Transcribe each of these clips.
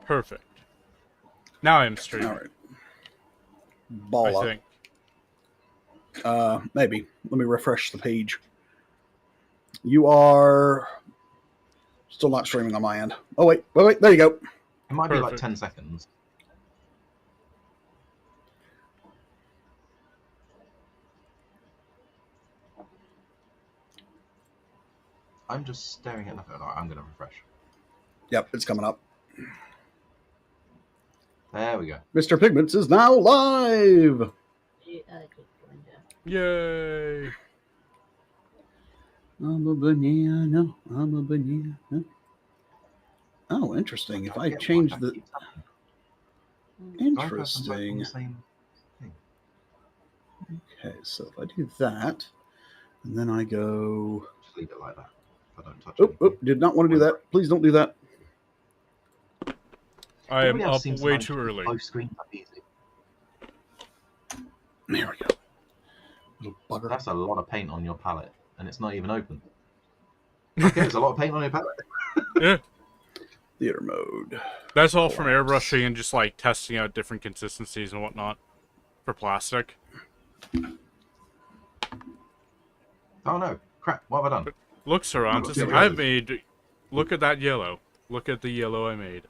Perfect. Now I'm streaming. All right. I Balla. think. Maybe. Let me refresh the page. You are still not streaming on my end. Oh, wait. There you go. It might be like Perfect. 10 seconds. I'm just staring at nothing. I'm going to refresh. Yep, it's coming up. There we go. Mr. Pigments is now live. Yay! I'm a banana. I'm a banana. Oh, interesting. If I change the... Interesting. Okay, so if I do that, and then I go... Just leave it like that. If I don't touch Oh, did not want to do that. Please don't do that. I am up way too early. Both screens up easy. There we go. Little bugger. That's a lot of paint on your palette, and it's not even open. Okay, there's a lot of paint on your palette. Yeah. Theater mode. That's all from airbrushing and just like testing out different consistencies and whatnot for plastic. Oh no, crap, what have I done? Look, Sarantis, I've made... Look at that yellow. Look at the yellow I made.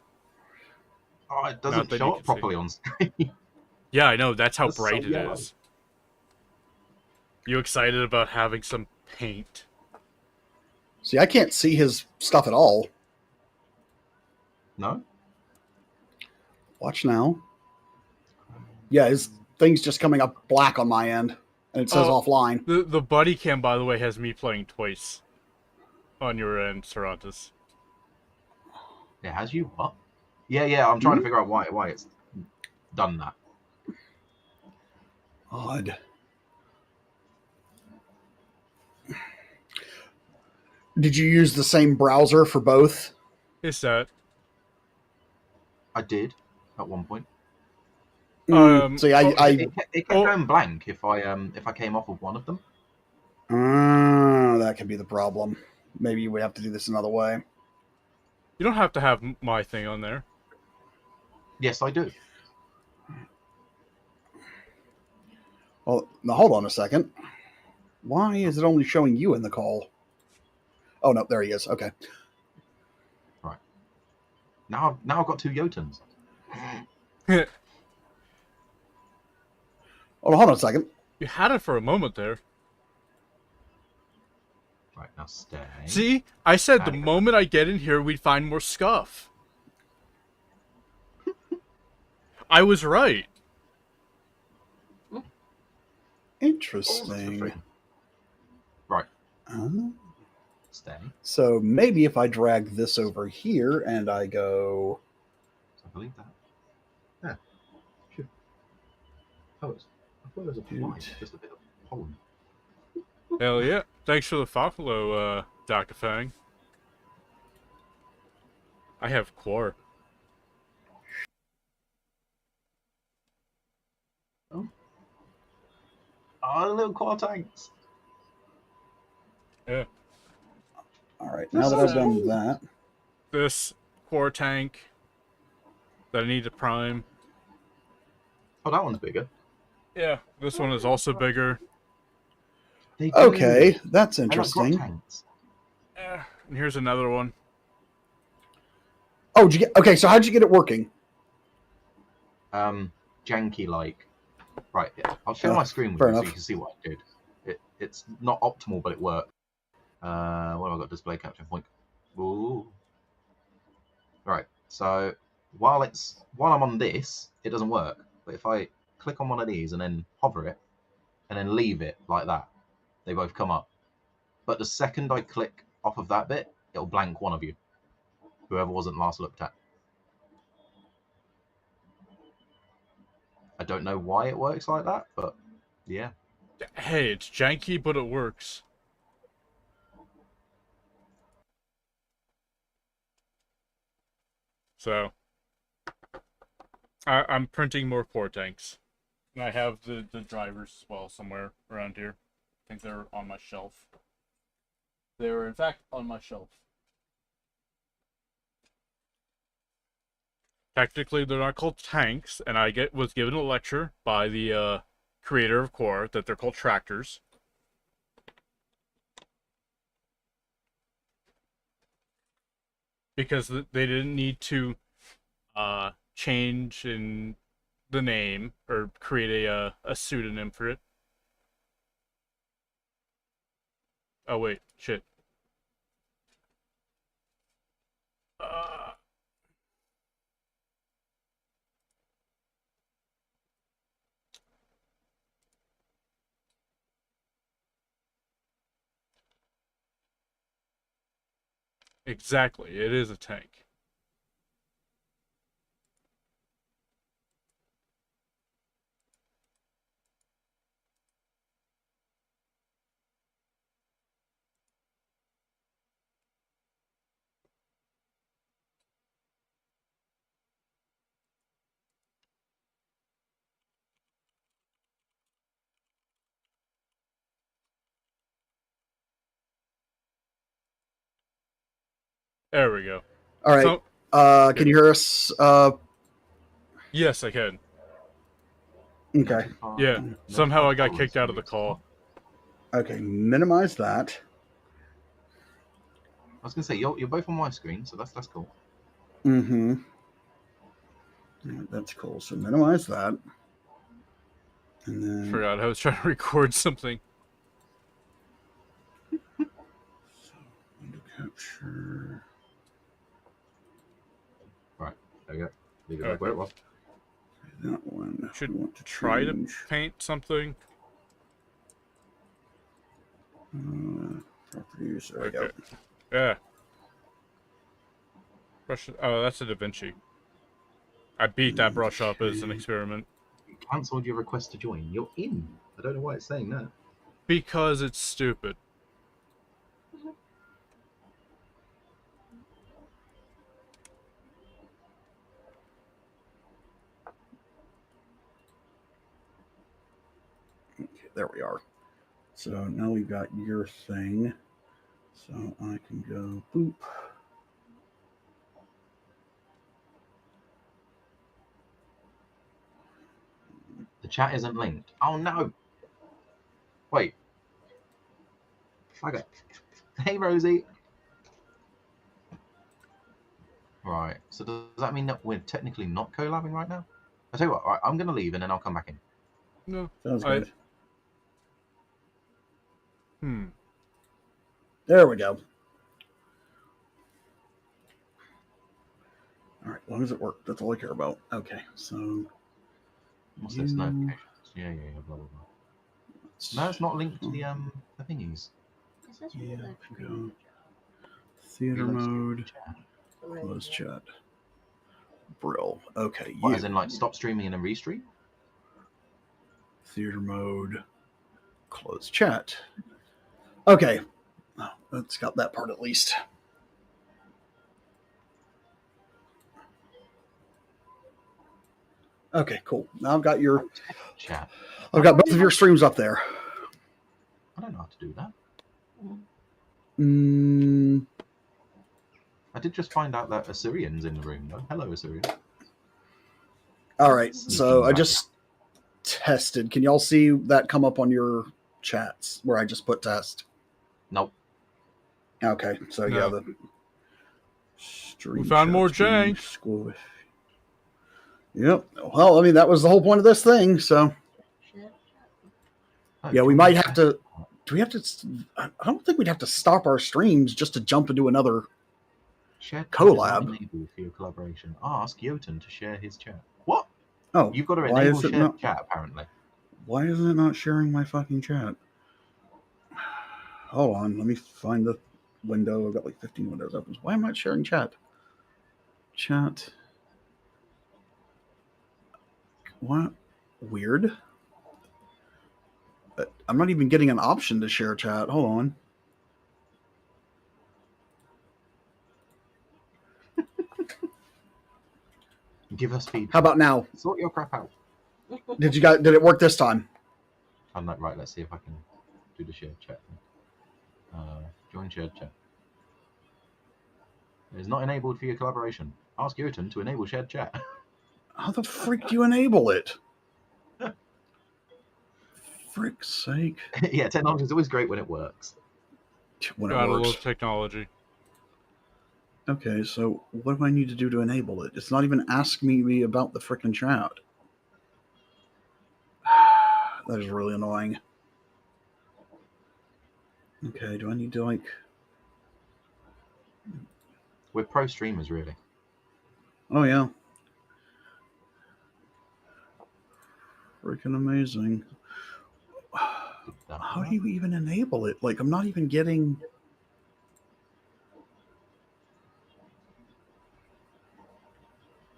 Oh, it doesn't show up properly on screen. Yeah, I know. That's how That's bright so it yellow. is. You excited about having some paint? See, I can't see his stuff at all. No? Watch now. Yeah, his thing's just coming up black on my end. And it says offline. The buddy cam, by the way, has me playing twice on your end, Sarantis. It has you? What? Yeah, I'm trying to figure out why it's done that. Odd. Did you use the same browser for both? Is that? I did at one point. See, It kept going blank if I came off of one of them. That could be the problem. Maybe you would have to do this another way. You don't have to have my thing on there. Yes, I do. Well, now hold on a second. Why is it only showing you in the call? Oh no, there he is. Okay. Right. Now I've got two Jotuns. Hold on a second. You had it for a moment there. Right, now stay. See? I said the moment I get in here, we'd find more scuff. I was right. Interesting. Right. Uh-huh. Stay. So maybe if I drag this over here and I go... I believe that. Yeah. Sure. Oh, I thought it was a fly, just a bit of pollen. Hell yeah. Thanks for the follow, Dr. Fang. I have core. Oh, little core tanks. Yeah. Alright, now that I've done that... This core tank that I need to prime. Oh, that one's bigger. Yeah, this one is also bigger. Okay, that's interesting. Yeah, and here's another one. Oh, did you get... Okay, so how'd you get it working? Janky like. Right, yeah. I'll share my screen with you so you can see what I did. It's not optimal, but it worked. What have I got? Display capture point. Ooh. Right. So while I'm on this, it doesn't work. But if I click on one of these and then hover it, and then leave it like that, they both come up. But the second I click off of that bit, it'll blank one of you, whoever wasn't last looked at. I don't know why it works like that, but yeah. Hey, it's janky, but it works. So, I'm printing more core tanks. And I have the drivers as well somewhere around here. I think they're on my shelf. They were, in fact, on my shelf. Technically, they're not called tanks, and I was given a lecture by the creator of Core that they're called tractors. Because they didn't need to change in the name or create a pseudonym for it. Oh wait, shit. Exactly, it is a tank. There we go. All right. So, can you hear us? Yes, I can. Okay. Yeah. Somehow I got kicked out of the call. Okay, minimize that. I was gonna say you're both on my screen, so that's cool. Mm-hmm. That's cool. So minimize that. And then Forgot I was trying to record something. window capture. Right, there you go. Leave it like where it was. That one. Should we want to try to change. paint something. Properties. There we go. Yeah. Brush. Oh, that's a Da Vinci. I beat that brush up as an experiment. You cancelled your request to join. You're in. I don't know why it's saying that. Because it's stupid. Okay, there we are. So now we've got your thing. So I can go boop. The chat isn't linked. Oh no! Wait. Fuck it. Hey Rosie. Right. So does that mean that we're technically not collabing right now? I tell you what. Right, I'm gonna leave and then I'll come back in. No. Sounds good. There we go. All right, as long as it worked, that's all I care about. Okay, so What's this? Notifications. Yeah, blah blah blah. No, it's not linked to the thingies. Yeah, go. Theater mode. Close chat. Brill. Okay, What, as in like stop streaming and then restream? Theater mode. Close chat. Okay. Oh, that's got that part at least. Okay, cool. Now I've got your chat. I've got both of your streams up there. I don't know how to do that. I did just find out that Assyrian's in the room, though. Hello, Assyrian. All right, so I just tested. Can y'all see that come up on your chats where I just put test? Nope. Okay, so No. yeah, the stream. We found more jank. Yep. Well, I mean, that was the whole point of this thing. So yeah, we might have to. Do we have to? I don't think we'd have to stop our streams just to jump into another collab. Enable for your collaboration. Ask Jotun to share his chat. What? Oh, you've got to enable shared chat apparently. Why is it not sharing my fucking chat? Hold on, let me find the window. I've got like 15 windows open. Why am I not sharing chat? Chat. What? Weird. I'm not even getting an option to share chat. Hold on. Give us feedback. How about now? Sort your crap out. Did it work this time? I'm not right. Let's see if I can do the shared chat. Join shared chat. It is not enabled for your collaboration. Ask Jotun to enable shared chat. How the freak do you enable it? Frick's sake. Yeah, technology is always great when it works. When it Gotta works. love technology. Okay, so what do I need to do to enable it? It's not even asking me about the frickin' chat. That is really annoying. Okay, do I need to, like... We're pro streamers, really. Oh, yeah. Freaking amazing. How do you even enable it? Like, I'm not even getting...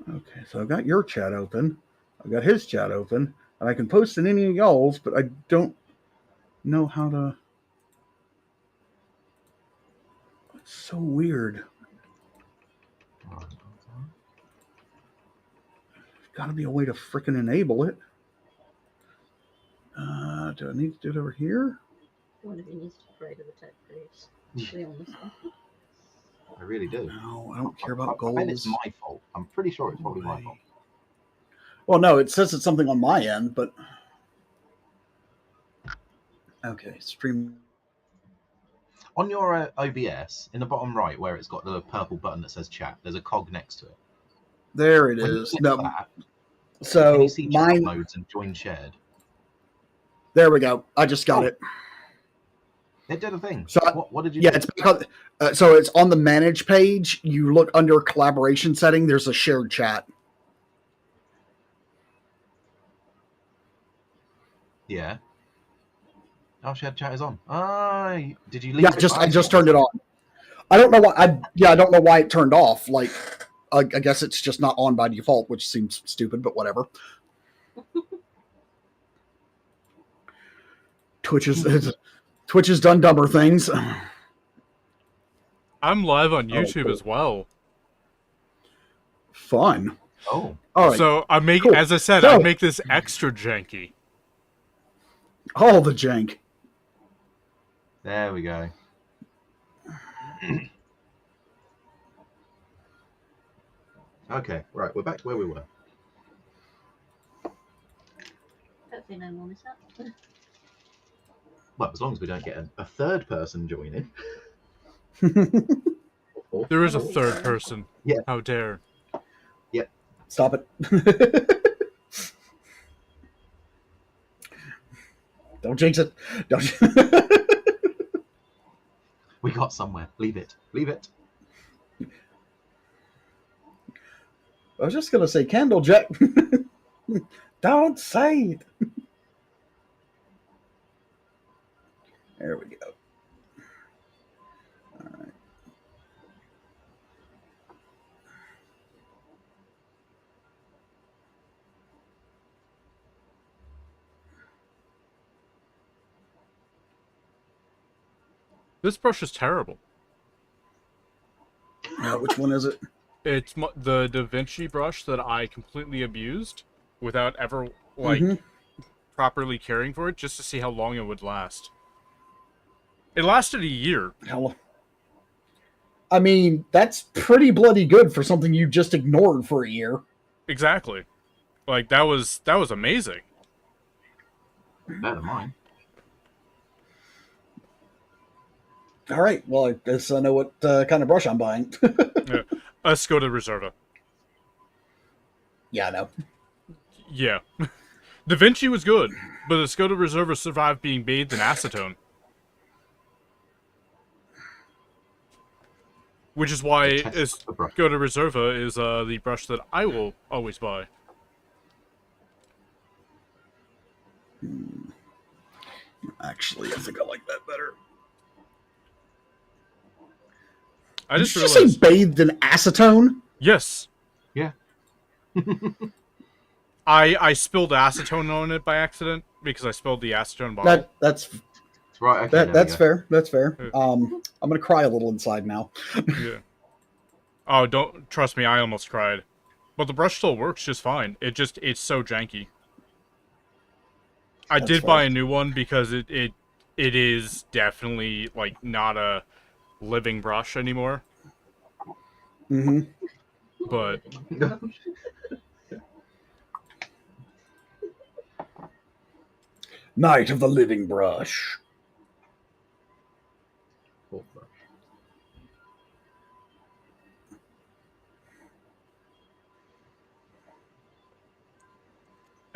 Okay, so I've got your chat open. I've got his chat open. And I can post in any of y'all's, but I don't know how to... It's so weird. There's got to be a way to frickin' enable it. Do I need to do it over here? One of you needs to pray to the tech priest. I really do. No, I don't care about goals. I bet it's my fault. I'm pretty sure it's probably my fault. Well, no, it says it's something on my end, but... Okay, stream... On your OBS, in the bottom right, where it's got the purple button that says chat, there's a cog next to it. There it When you is. click No, that, so can you see chat mine... modes and join shared? There we go. I just got it. It did a thing. So what did you yeah, do? it's because, so it's on the manage page. You look under collaboration setting. There's a shared chat. Yeah. Oh, shared chat is on. Did you leave? Yeah, it I just turned it on. I don't know why. I don't know why it turned off. Like, I guess it's just not on by default, which seems stupid, but whatever. Twitch has done dumber things. I'm live on YouTube cool. as well. Fun. Oh. All right. So I make, cool. as I said, So, I make this extra janky. All the jank. There we go. Okay, right, we're back to where we were. Hopefully no more mishaps. Well, as long as we don't get a third person joining. There is a third person. Yeah. How dare. Yep. Stop it. Don't jinx it. Don't. We got somewhere. Leave it. Leave it. I was just going to say Candlejack. Don't say it. There we go. All right. This brush is terrible. Which one is it? It's the Da Vinci brush that I completely abused without ever, like, properly caring for it, just to see how long it would last. It lasted a year. Hell. I mean, that's pretty bloody good for something you just ignored for a year. Exactly. Like, that was amazing. Better than mine. All right. Well, I guess I know what kind of brush I'm buying. Yeah. A Skoda Reserva. Yeah, I know. Yeah. Da Vinci was good, but the Skoda Reserva survived being bathed in acetone. Which is why Skoda Reserva is the brush that I will always buy. Actually, I think I like that better. I just Did you realized... say bathed in acetone? Yes. Yeah. I spilled acetone on it by accident because I spilled the acetone bottle. That's right. Okay, that's fair. That's fair. Yeah. I'm gonna cry a little inside now. Yeah. Oh, don't trust me. I almost cried, but the brush still works just fine. It's so janky. I did buy a new one because it is definitely like not a living brush anymore. Mm-hmm. But Night of the Living Brush. Fourth brush.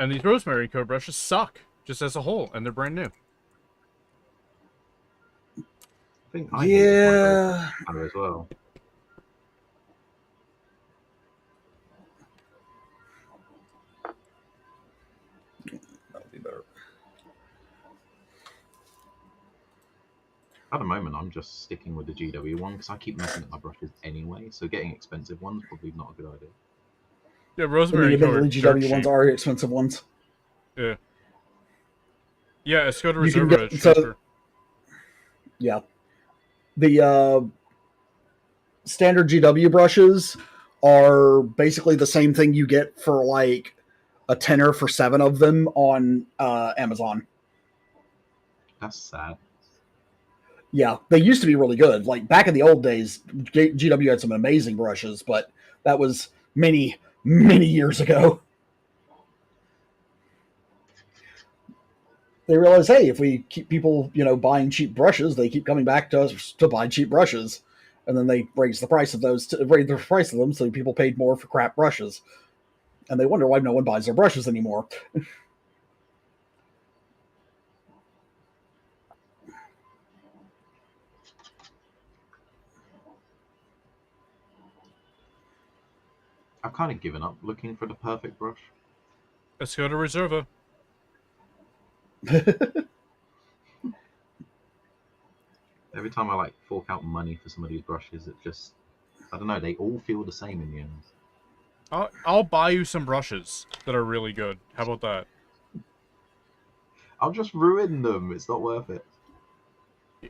and these rosemary coat brushes suck just as a whole, and they're brand new. I think I Yeah. hate as well. That'll be better. At the moment, I'm just sticking with the GW one because I keep messing up my brushes anyway. So getting expensive ones probably not a good idea. Yeah, I mean, rosemary coat are admittedly, dirt GW ones cheap. are expensive ones. Yeah. Yeah, Escoda You can Reserva is get cheaper. Yeah, the standard GW brushes are basically the same thing you get for like a tenner for 7 of them on Amazon. That's sad. Yeah, they used to be really good. Like back in the old days, GW had some amazing brushes, but that was many, many years ago. They realized, hey, if we keep people, buying cheap brushes, they keep coming back to us to buy cheap brushes, and then they raised the price of them, so people paid more for crap brushes, and they wonder why no one buys their brushes anymore. I've kind of given up looking for the perfect brush. Escoda Reserva. Every time I like fork out money for some of these brushes, it just, I don't know, they all feel the same in the end. I'll buy you some brushes that are really good. How about that? I'll just ruin them. It's not worth it.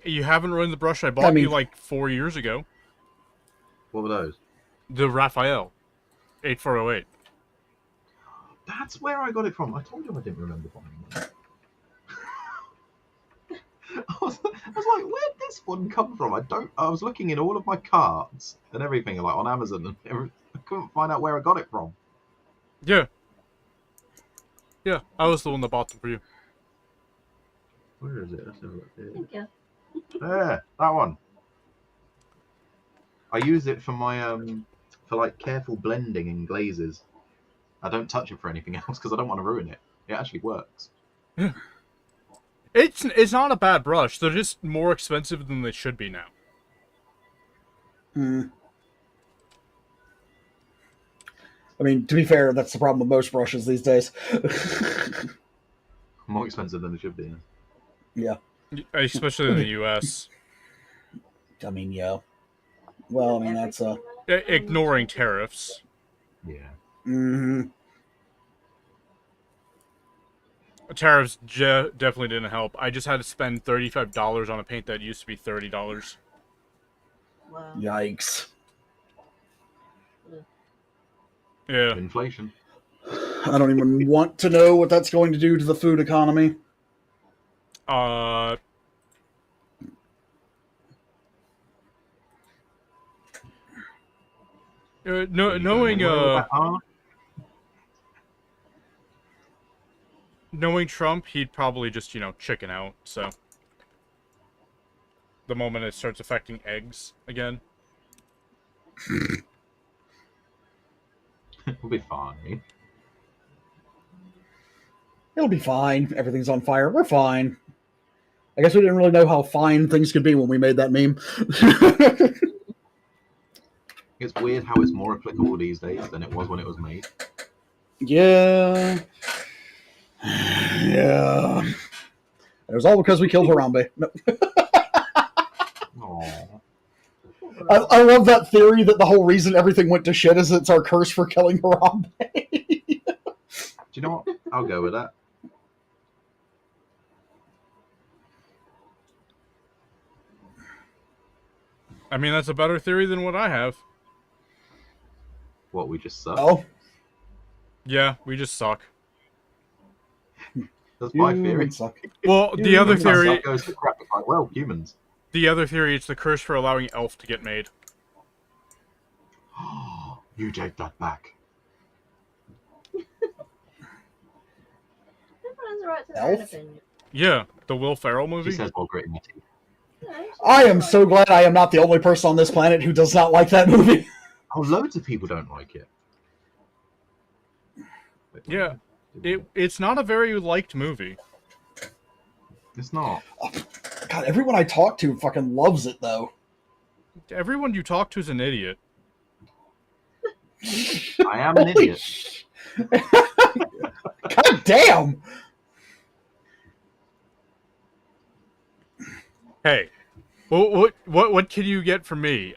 You haven't ruined the brush I bought you like 4 years ago. What were those? The Raphael 8408. That's where I got it from. I told you I didn't remember buying them. I was like, where'd this one come from? I was looking in all of my carts and everything, like on Amazon, and I couldn't find out where I got it from. Yeah. Yeah, I was the one that bought them for you. Where is it? Let's have a look here. Thank you. There, that one. I use it for my for like careful blending and glazes. I don't touch it for anything else because I don't want to ruin it. It actually works. Yeah. It's not a bad brush. They're just more expensive than they should be now. I mean, to be fair, that's the problem with most brushes these days. More expensive than it should be. Yeah. Especially in the US. I mean, yeah. Well, I mean, that's ignoring tariffs. Yeah. Mm-hmm. Tariffs definitely didn't help. I just had to spend $35 on a paint that used to be $30. Wow. Yikes. Yeah. Inflation. I don't even want to know what that's going to do to the food economy. Knowing Trump, he'd probably just, chicken out, so. The moment it starts affecting eggs again. It'll be fine. It'll be fine. Everything's on fire. We're fine. I guess we didn't really know how fine things could be when we made that meme. It's weird how it's more applicable these days than it was when it was made. Yeah. Yeah. It was all because we killed Harambe. No. I love that theory that the whole reason everything went to shit is it's our curse for killing Harambe. Do you know what? I'll go with that. I mean, that's a better theory than what I have. What, we just suck? Oh. Yeah, we just suck. That's my theory. Suck. Well, the other theory... Goes to crap like, well, humans. The other theory is the curse for allowing Elf to get made. You take that back. Everyone has a right to their own Elf? opinion. Yeah, the Will Ferrell movie. She says while gritting her teeth. Yeah, I am so glad I am not the only person on this planet who does not like that movie. Oh, loads of people don't like it. Wait, Yeah, it's not a very liked movie. It's not. God, everyone I talk to fucking loves it, though. Everyone you talk to is an idiot. I am an idiot. God damn! Hey, what can you get from me?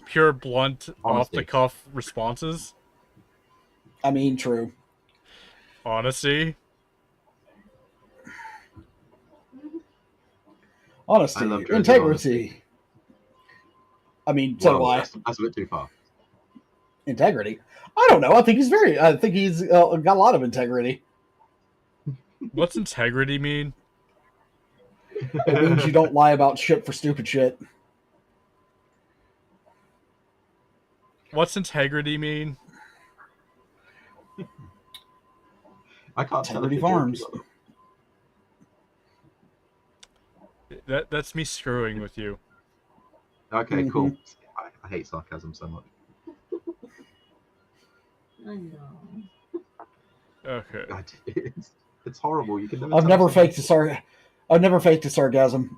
Pure blunt, off the Honesty. cuff responses. I mean, true. Honesty. Honesty, I love Dredge's integrity. I mean, so do I. That's a bit too far. Integrity? I don't know. I think he's got a lot of integrity. What's integrity mean? It means you don't lie about shit for stupid shit. What's integrity mean? I can't tell if Integrity you're Farms. joking That's me screwing with you. or not. Okay, cool. I hate sarcasm so much. I know. Okay. God, it's horrible. You can never. I've tell never someone- faked a sarcasm.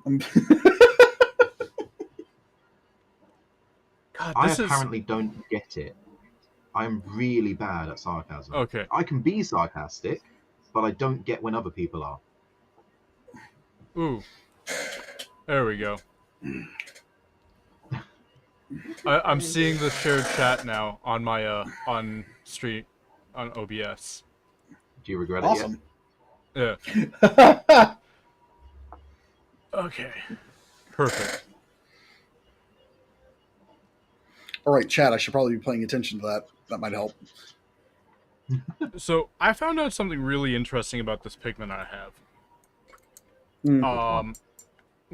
God, I this is apparently don't get it. I'm really bad at sarcasm. okay. I can be sarcastic, but I don't get when other people are. Ooh, there we go. I'm seeing the shared chat now on my on OBS. Do you regret Awesome. Yeah. Okay. Perfect. All right, chat. I should probably be paying attention to that. That might help. So I found out something really interesting about this pigment I have. Mm.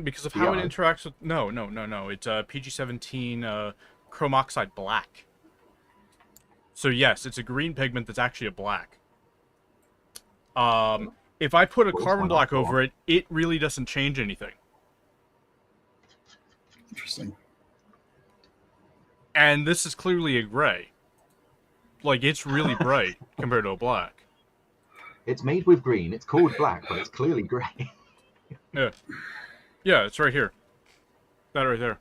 Because of how Yeah. it interacts with no. It's PG-17 chrome oxide black. So yes, it's a green pigment that's actually a black. If I put a Cool, carbon why not? black Go over it, it really doesn't change anything. Interesting. And this is clearly a gray. Like, it's really bright compared to a black. It's made with green. It's called black, but it's clearly grey. Yeah. Yeah, it's right here. That right there.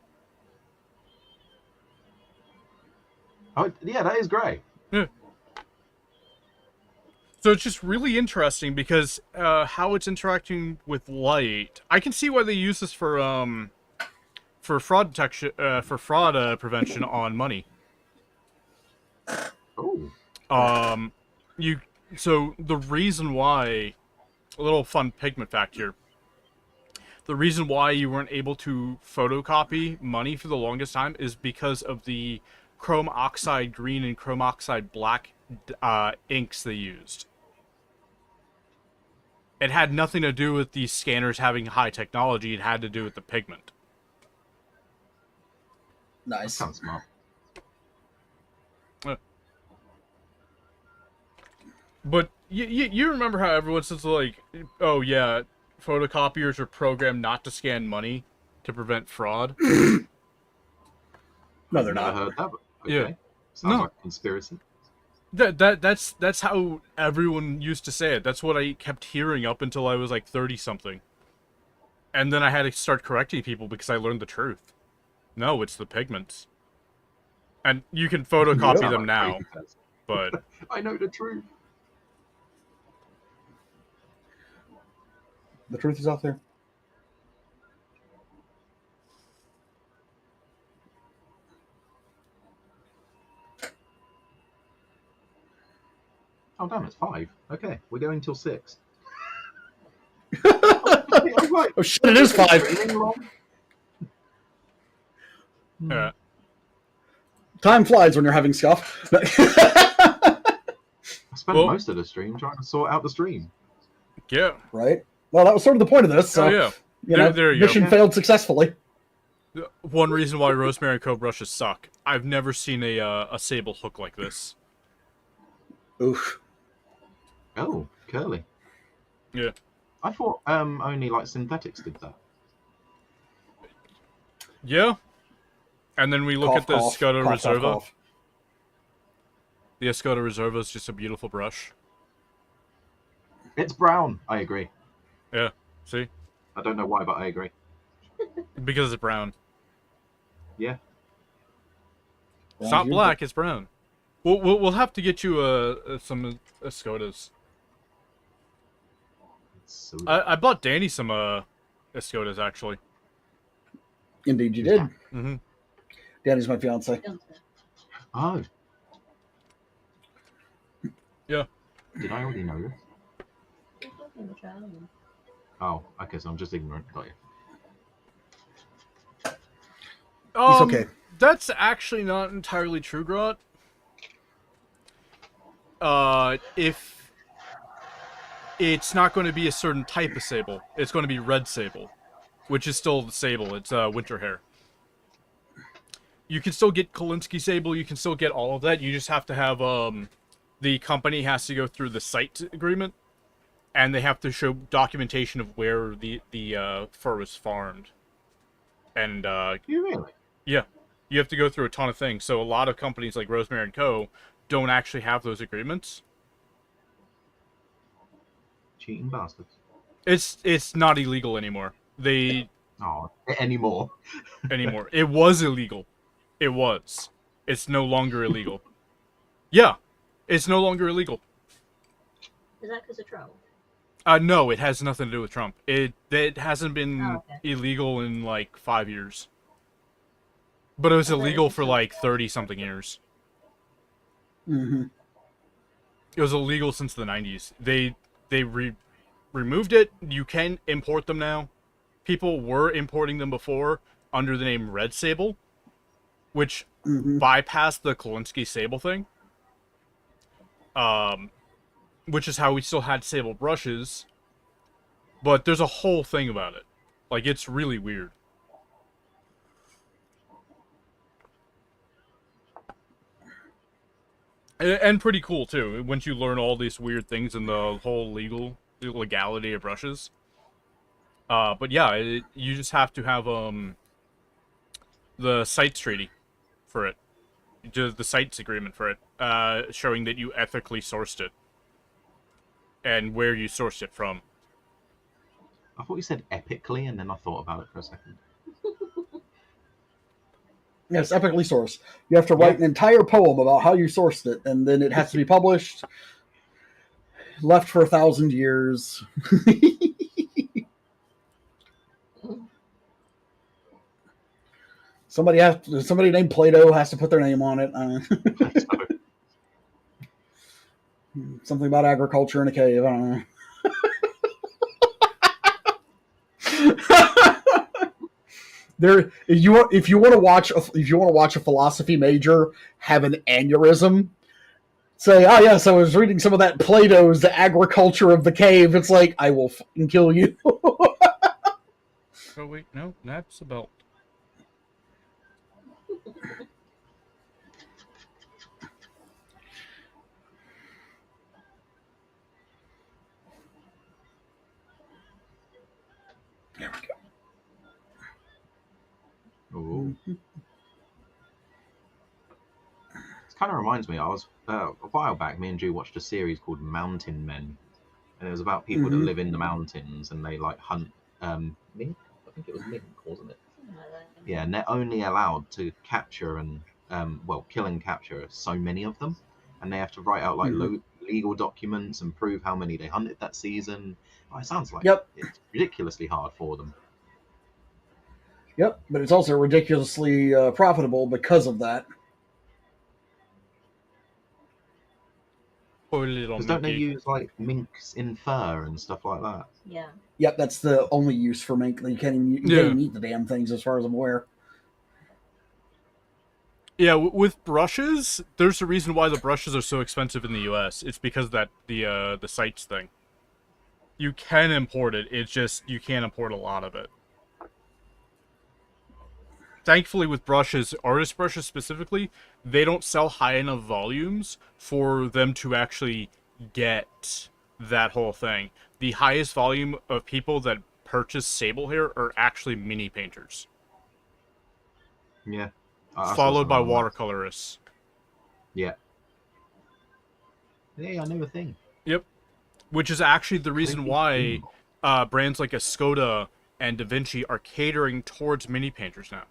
Oh, yeah, that is grey. Yeah. So it's just really interesting because how it's interacting with light. I can see why they use this for fraud detection, for fraud prevention on money. Oh. So the reason why, a little fun pigment fact here. The reason why you weren't able to photocopy money for the longest time is because of the chrome oxide green and chrome oxide black inks they used. It had nothing to do with these scanners having high technology. It had to do with the pigment. That Nice. sounds smart. But you remember how everyone says, like, oh yeah, photocopiers are programmed not to scan money to prevent fraud? No, they're Never not. heard that, but okay. Yeah. Sounds No. like a conspiracy. That's how everyone used to say it. That's what I kept hearing up until I was like 30-something. And then I had to start correcting people because I learned the truth. No, it's the pigments. And you can photocopy Sound them like now, crazy person. but I know the truth. The truth is out there. Oh, damn, it's 5. Okay, we're going till 6. I was like, Oh shit! It is 5. streaming long? yeah. Time flies when you're having scuff. I spent Well- most of the stream trying to sort out the stream. Yeah. Right. Well, that was sort of the point of this. So, Oh yeah. you know, There you go. mission Yeah. failed successfully. One reason why Rosemary and Co brushes suck. I've never seen a sable hook like this. Oof. Oh, curly. Yeah. I thought only like synthetics did that. Yeah. And then we look Cough, at the cough, Escoda cough, cough, Reserva. cough. The Escoda Reserva is just a beautiful brush. It's brown. I agree. Yeah. See? I don't know why, but I agree. Because it's brown. Yeah. It's not black, it's brown. We'll have to get you some Escodas. So I bought Danny some Escodas actually. Indeed, you did. Mm-hmm. Danny's my fiance. Oh. Yeah. Did I already know this? Oh, okay, so I'm just ignorant. Got you. He's okay. That's actually not entirely true, Grot. If it's not going to be a certain type of sable, it's going to be red sable, which is still the sable. It's winter hair. You can still get Kolinsky sable. You can still get all of that. You just have to have the company has to go through the site agreement, and they have to show documentation of where the fur was farmed. And You really? yeah, you have to go through a ton of things. So a lot of companies like Rosemary and Co. don't actually have those agreements. Cheating bastards. It's not illegal anymore. Oh, anymore. It was illegal. It was. It's no longer illegal. Yeah, it's no longer illegal. Is that because of Trump? No, it has nothing to do with Trump. It hasn't been illegal in like 5 years. But it was illegal for like 30-something years. Mm-hmm. It was illegal since the 90s. They removed it. You can import them now. People were importing them before under the name Red Sable, which bypassed the Kolinsky Sable thing. Which is how we still had sable brushes. But there's a whole thing about it. Like, it's really weird. And pretty cool, too, once you learn all these weird things and the whole legality of brushes. But yeah, you just have to have, the CITES treaty for it. Just the CITES agreement for it, showing that you ethically sourced it. And where you sourced it from. I thought you said epically, and then I thought about it for a second. Yes, epically sourced. You have to write an entire poem about how you sourced it, and then it has to be published. Left for 1,000 years. Somebody named Plato has to put their name on it. Something about agriculture in a cave. I don't know. If you want to watch a philosophy major have an aneurysm, say, "Oh yes, I was reading some of that Plato's The Agriculture of the Cave." It's like, I will fucking kill you. Oh wait, no, that's a belt. There we go. Ooh. It kind of reminds me. I was a while back. Me and Drew watched a series called Mountain Men, and it was about people that live in the mountains and they like hunt mink. I think it was mink, wasn't it? Yeah, and they're only allowed to capture and kill and capture so many of them, and they have to write out like legal documents and prove how many they hunted that season. Oh, it sounds like it's ridiculously hard for them. Yep, but it's also ridiculously profitable because of that. Because don't they use like minks in fur and stuff like that? Yeah. Yep, that's the only use for mink. You can't even eat the damn things, as far as I'm aware. Yeah, with brushes, there's a reason why the brushes are so expensive in the U.S. It's because of that the CITES thing. You can import it. It's just you can't import a lot of it. thankfully with brushes, artist brushes specifically, they don't sell high enough volumes for them to actually get that whole thing. The highest volume of people that purchase Sable Hair are actually mini painters, Yeah. followed by watercolorists. Yeah. Hey, I know a thing. Yep. Which is actually the reason why brands like Escoda and Da Vinci are catering towards mini painters now,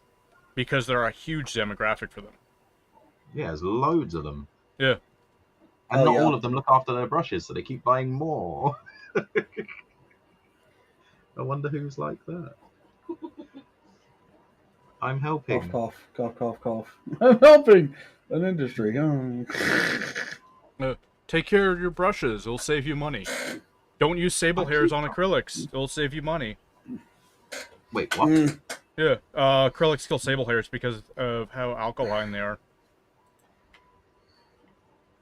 because they're a huge demographic for them. Yeah, there's loads of them. Yeah. And not all of them look after their brushes, so they keep buying more. I wonder who's like that. I'm helping. Cough, cough, cough, cough, cough. I'm helping an industry. Take care of your brushes. It'll save you money. Don't use Sable Hairs on acrylics. It'll save you money. Wait, what? Yeah, acrylics kill Sable Hairs because of how alkaline they are.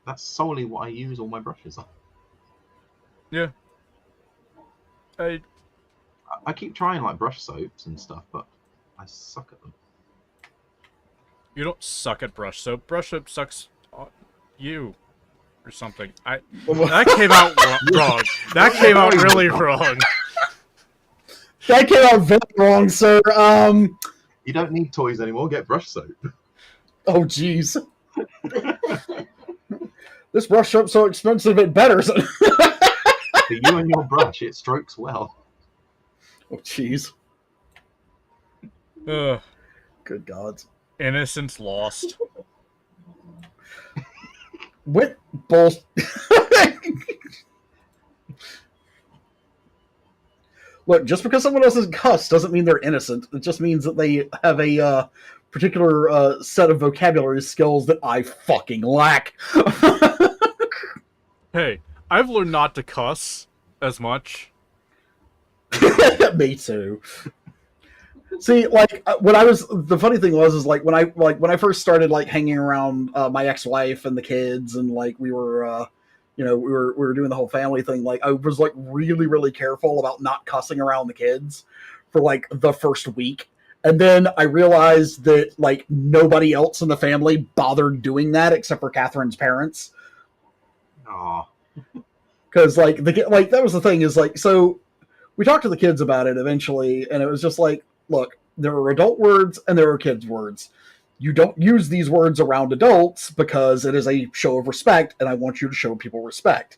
That's solely what I use all my brushes on. Yeah. I keep trying like brush soaps and stuff, but I suck at them. You don't suck at brush soap. Brush soap sucks on you. Or something. That came out wrong. That came out really wrong. That came out very wrong, sir. You don't need toys anymore. Get brush soap. Oh, jeez. This brush soap's so expensive it better. For you and your brush, it strokes well. Oh, jeez. Good gods. Innocence lost. What bull? Look, just because someone else is cussed doesn't mean they're innocent. It just means that they have a particular set of vocabulary skills that I fucking lack. Hey, I've learned not to cuss as much. Me too. See, like the funny thing was like when I first started like hanging around my ex-wife and the kids, and like we were we were doing the whole family thing. Like I was like really careful about not cussing around the kids for like the first week, and then I realized that like nobody else in the family bothered doing that except for Catherine's parents. Aww. Because like that was the thing is like so we talked to the kids about it eventually, and it was just like, look, there are adult words and there are kids words. You don't use these words around adults because it is a show of respect, and I want you to show people respect.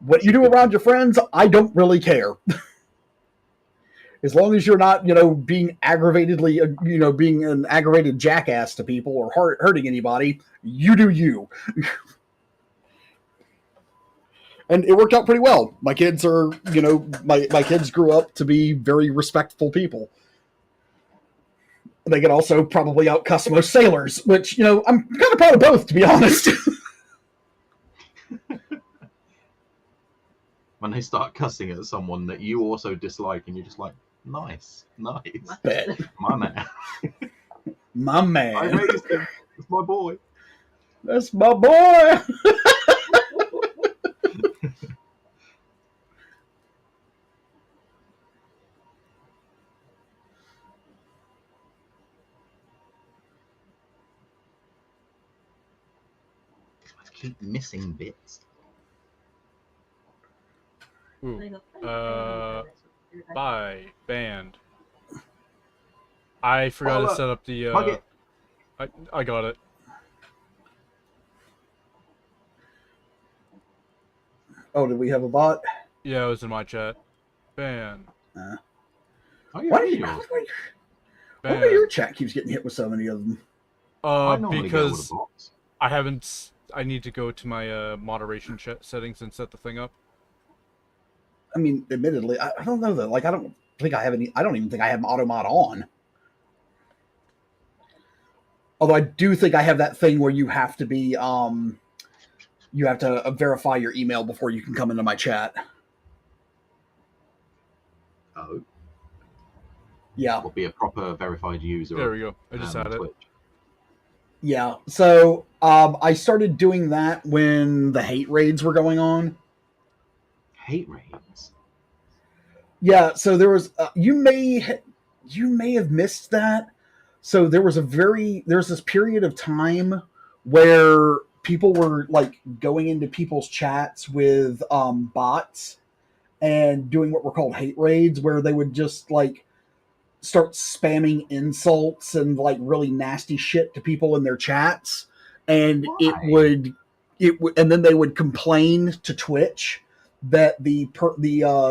What you do around your friends, I don't really care. As long as you're not, being aggravatedly, being an aggravated jackass to people or hurting anybody, you do you. And it worked out pretty well. My kids are, my kids grew up to be very respectful people. They could also probably outcuss most sailors, which, I'm kind of proud of both, to be honest. When they start cussing at someone that you also dislike, and you're just like, nice. Bet. My man. My man. I raised him. That's my boy. That's my boy. Keep missing bits. Ooh. Buy band. I forgot to set up the. I got it. Oh, did we have a bot? Yeah, it was in my chat. Band. Why your chat keeps getting hit with so many of them? Because I haven't. I need to go to my moderation settings and set the thing up. I mean, admittedly, I don't know though. Like, I don't think I have any. I don't even think I have auto mod on. Although I do think I have that thing where you have to be, you have to verify your email before you can come into my chat. Oh. Yeah. Will be a proper verified user. There we go. I just had it. Yeah. So I started doing that when the hate raids were going on. Hate raids? Yeah. So there was you may have missed that, So there's this period of time where people were like going into people's chats with bots and doing what were called hate raids, where they would just like start spamming insults and like really nasty shit to people in their chats, and and then they would complain to Twitch that the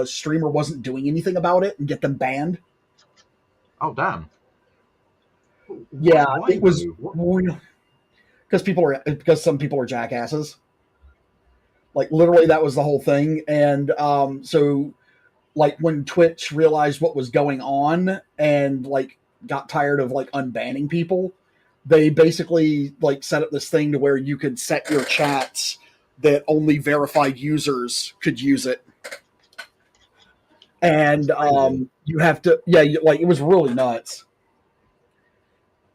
streamer wasn't doing anything about it and get them banned. Oh damn! Yeah, Why it was though? because some people are jackasses. Like literally, that was the whole thing, and so like when Twitch realized what was going on and like got tired of like unbanning people, they basically like set up this thing to where you could set your chats that only verified users could use it. And you have to, yeah, like it was really nuts.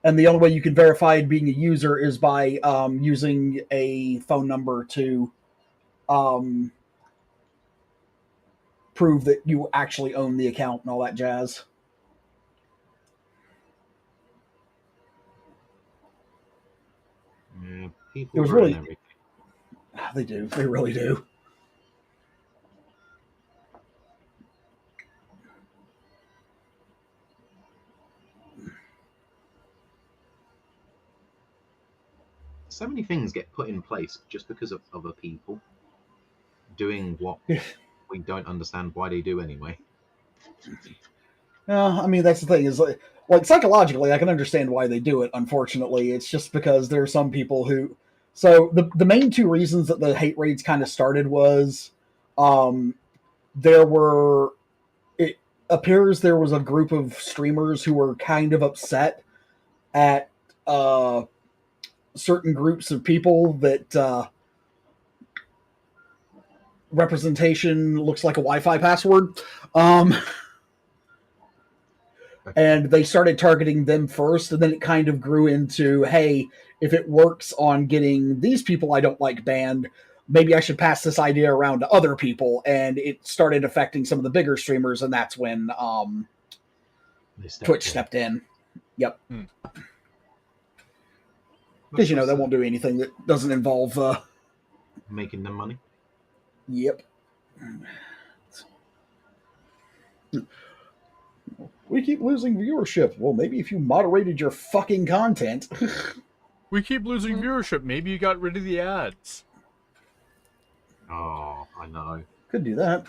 And the only way you can verify being a user is by using a phone number to prove that you actually own the account and all that jazz. Yeah, people It was ruin really, everything. they do, they really do. So many things get put in place just because of other people doing what we don't understand why they do anyway. I mean, that's the thing is like psychologically, I can understand why they do it. Unfortunately, it's just because there are some people who. So the main two reasons that the hate raids kind of started was, there were. It appears there was a group of streamers who were kind of upset at certain groups of people that representation looks like a Wi-Fi password. And they started targeting them first, and then it kind of grew into, hey, if it works on getting these people I don't like banned, maybe I should pass this idea around to other people. And it started affecting some of the bigger streamers, and that's when Twitch stepped in. Yep. Because you know they won't do anything that doesn't involve making them money. Yep. We keep losing viewership. Well, maybe if you moderated your fucking content. We keep losing viewership. Maybe you got rid of the ads. Oh, I know. Could do that.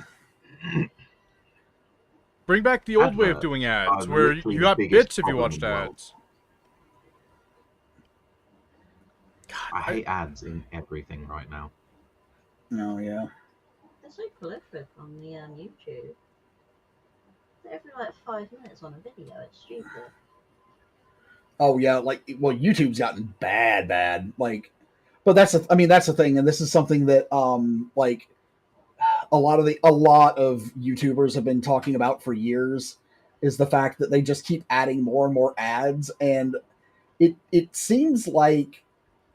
Bring back the old way of doing ads, where you got bits if you watched ads. God, I hate ads in everything right now. Oh, yeah. They're so prolific on the YouTube. Every like 5 minutes on a video, it's stupid. Oh yeah, like well, YouTube's gotten bad. Like, but that's the thing, and this is something that like a lot of YouTubers have been talking about for years, is the fact that they just keep adding more and more ads, and it seems like,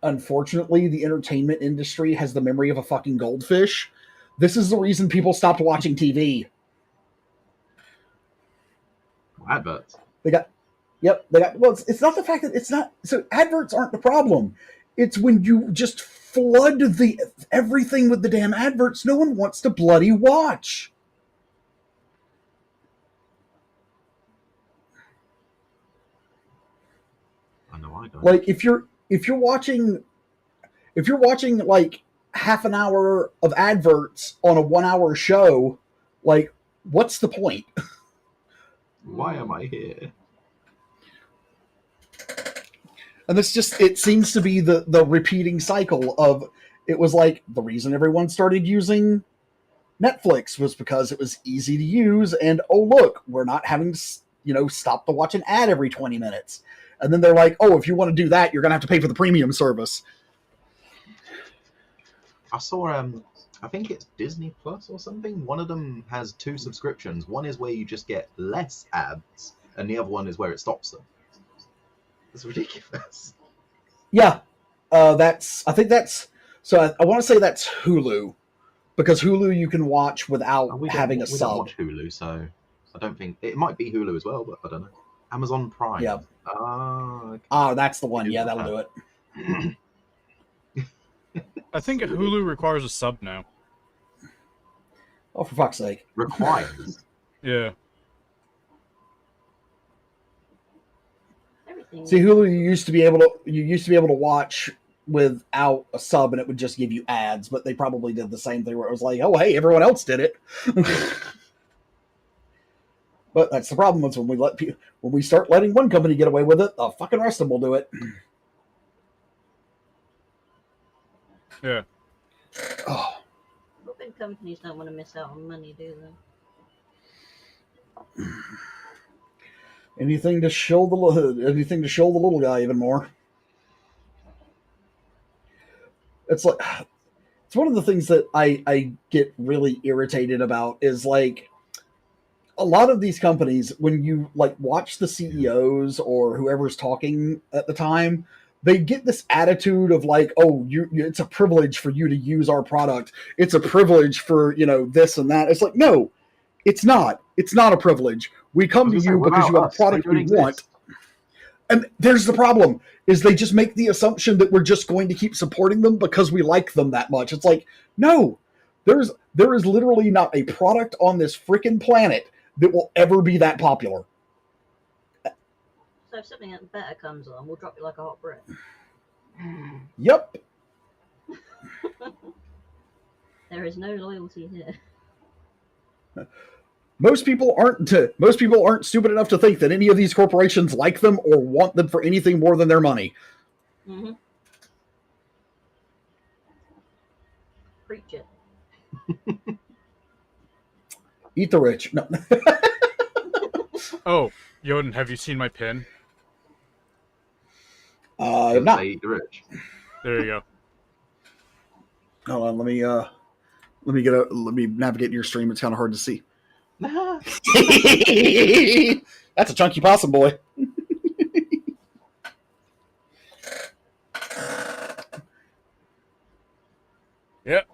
unfortunately, the entertainment industry has the memory of a fucking goldfish. This is the reason people stopped watching TV. Adverts. They got well, it's not the fact that it's not, so adverts aren't the problem. It's when you just flood everything with the damn adverts, no one wants to bloody watch. I know I don't. Like if you're watching like half an hour of adverts on a 1 hour show, like what's the point? Why am I here? And it seems to be the repeating cycle of, it was like the reason everyone started using Netflix was because it was easy to use, and oh look, we're not having to stop to watch an ad every 20 minutes. And then they're like, oh, if you want to do that, you're gonna have to pay for the premium service. I saw I think it's Disney Plus or something. One of them has 2 subscriptions. One is where you just get less ads, and the other one is where it stops them. It's ridiculous. Yeah, I want to say that's Hulu, because Hulu you can watch without having a sub. We don't watch Hulu, so I don't think it might be Hulu as well, but I don't know. Amazon Prime. Yeah. Okay. That's the one. Yeah, that'll do it. I think Hulu requires a sub now. Oh, for fuck's sake! Requires. Yeah. Everything. See, Hulu, you used to be able to watch without a sub, and it would just give you ads. But they probably did the same thing where it was like, oh, hey, everyone else did it. But that's the problem. Is when we start letting one company get away with it, the fucking rest of them will do it. Yeah. Oh. But big companies don't want to miss out on money, do they? Anything to show the little guy even more. It's like it's one of the things that I get really irritated about is like a lot of these companies, when you like watch the CEOs or whoever's talking at the time, they get this attitude of like, oh, it's a privilege for you to use our product. It's a privilege for, this and that. It's like, no, it's not. It's not a privilege. We come to you because you have a product we want. And there's the problem, is they just make the assumption that we're just going to keep supporting them because we like them that much. It's like, no, there is literally not a product on this freaking planet that will ever be that popular. So if something better comes on, we'll drop you like a hot brick. Yep. There is no loyalty here. Most people aren't stupid enough to think that any of these corporations like them or want them for anything more than their money. Mm-hmm. Preach it. Eat the rich. No. Oh, Yoden, have you seen my pin? Not. Eat the rich. There you go. Hold on, let me navigate your stream. It's kind of hard to see. That's a chunky possum, boy. Yep.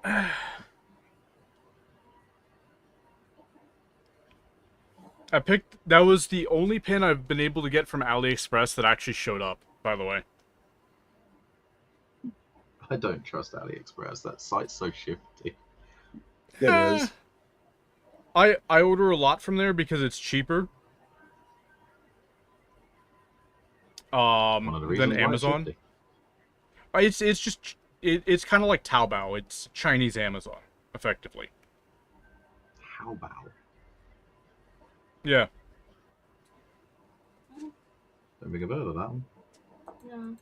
That was the only pin I've been able to get from AliExpress that actually showed up, by the way. I don't trust AliExpress. That site's so shifty. It is. I order a lot from there because it's cheaper. Than Amazon. It's just it's kind of like Taobao. It's Chinese Amazon, effectively. Taobao. Yeah. Don't think I've heard of that one. No.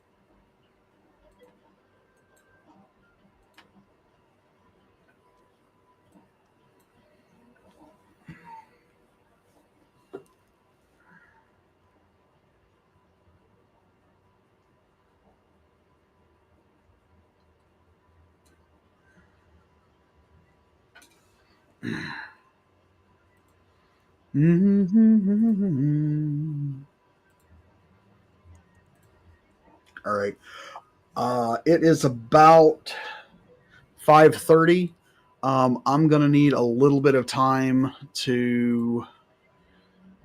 All right. It is about 5:30. I'm gonna need a little bit of time to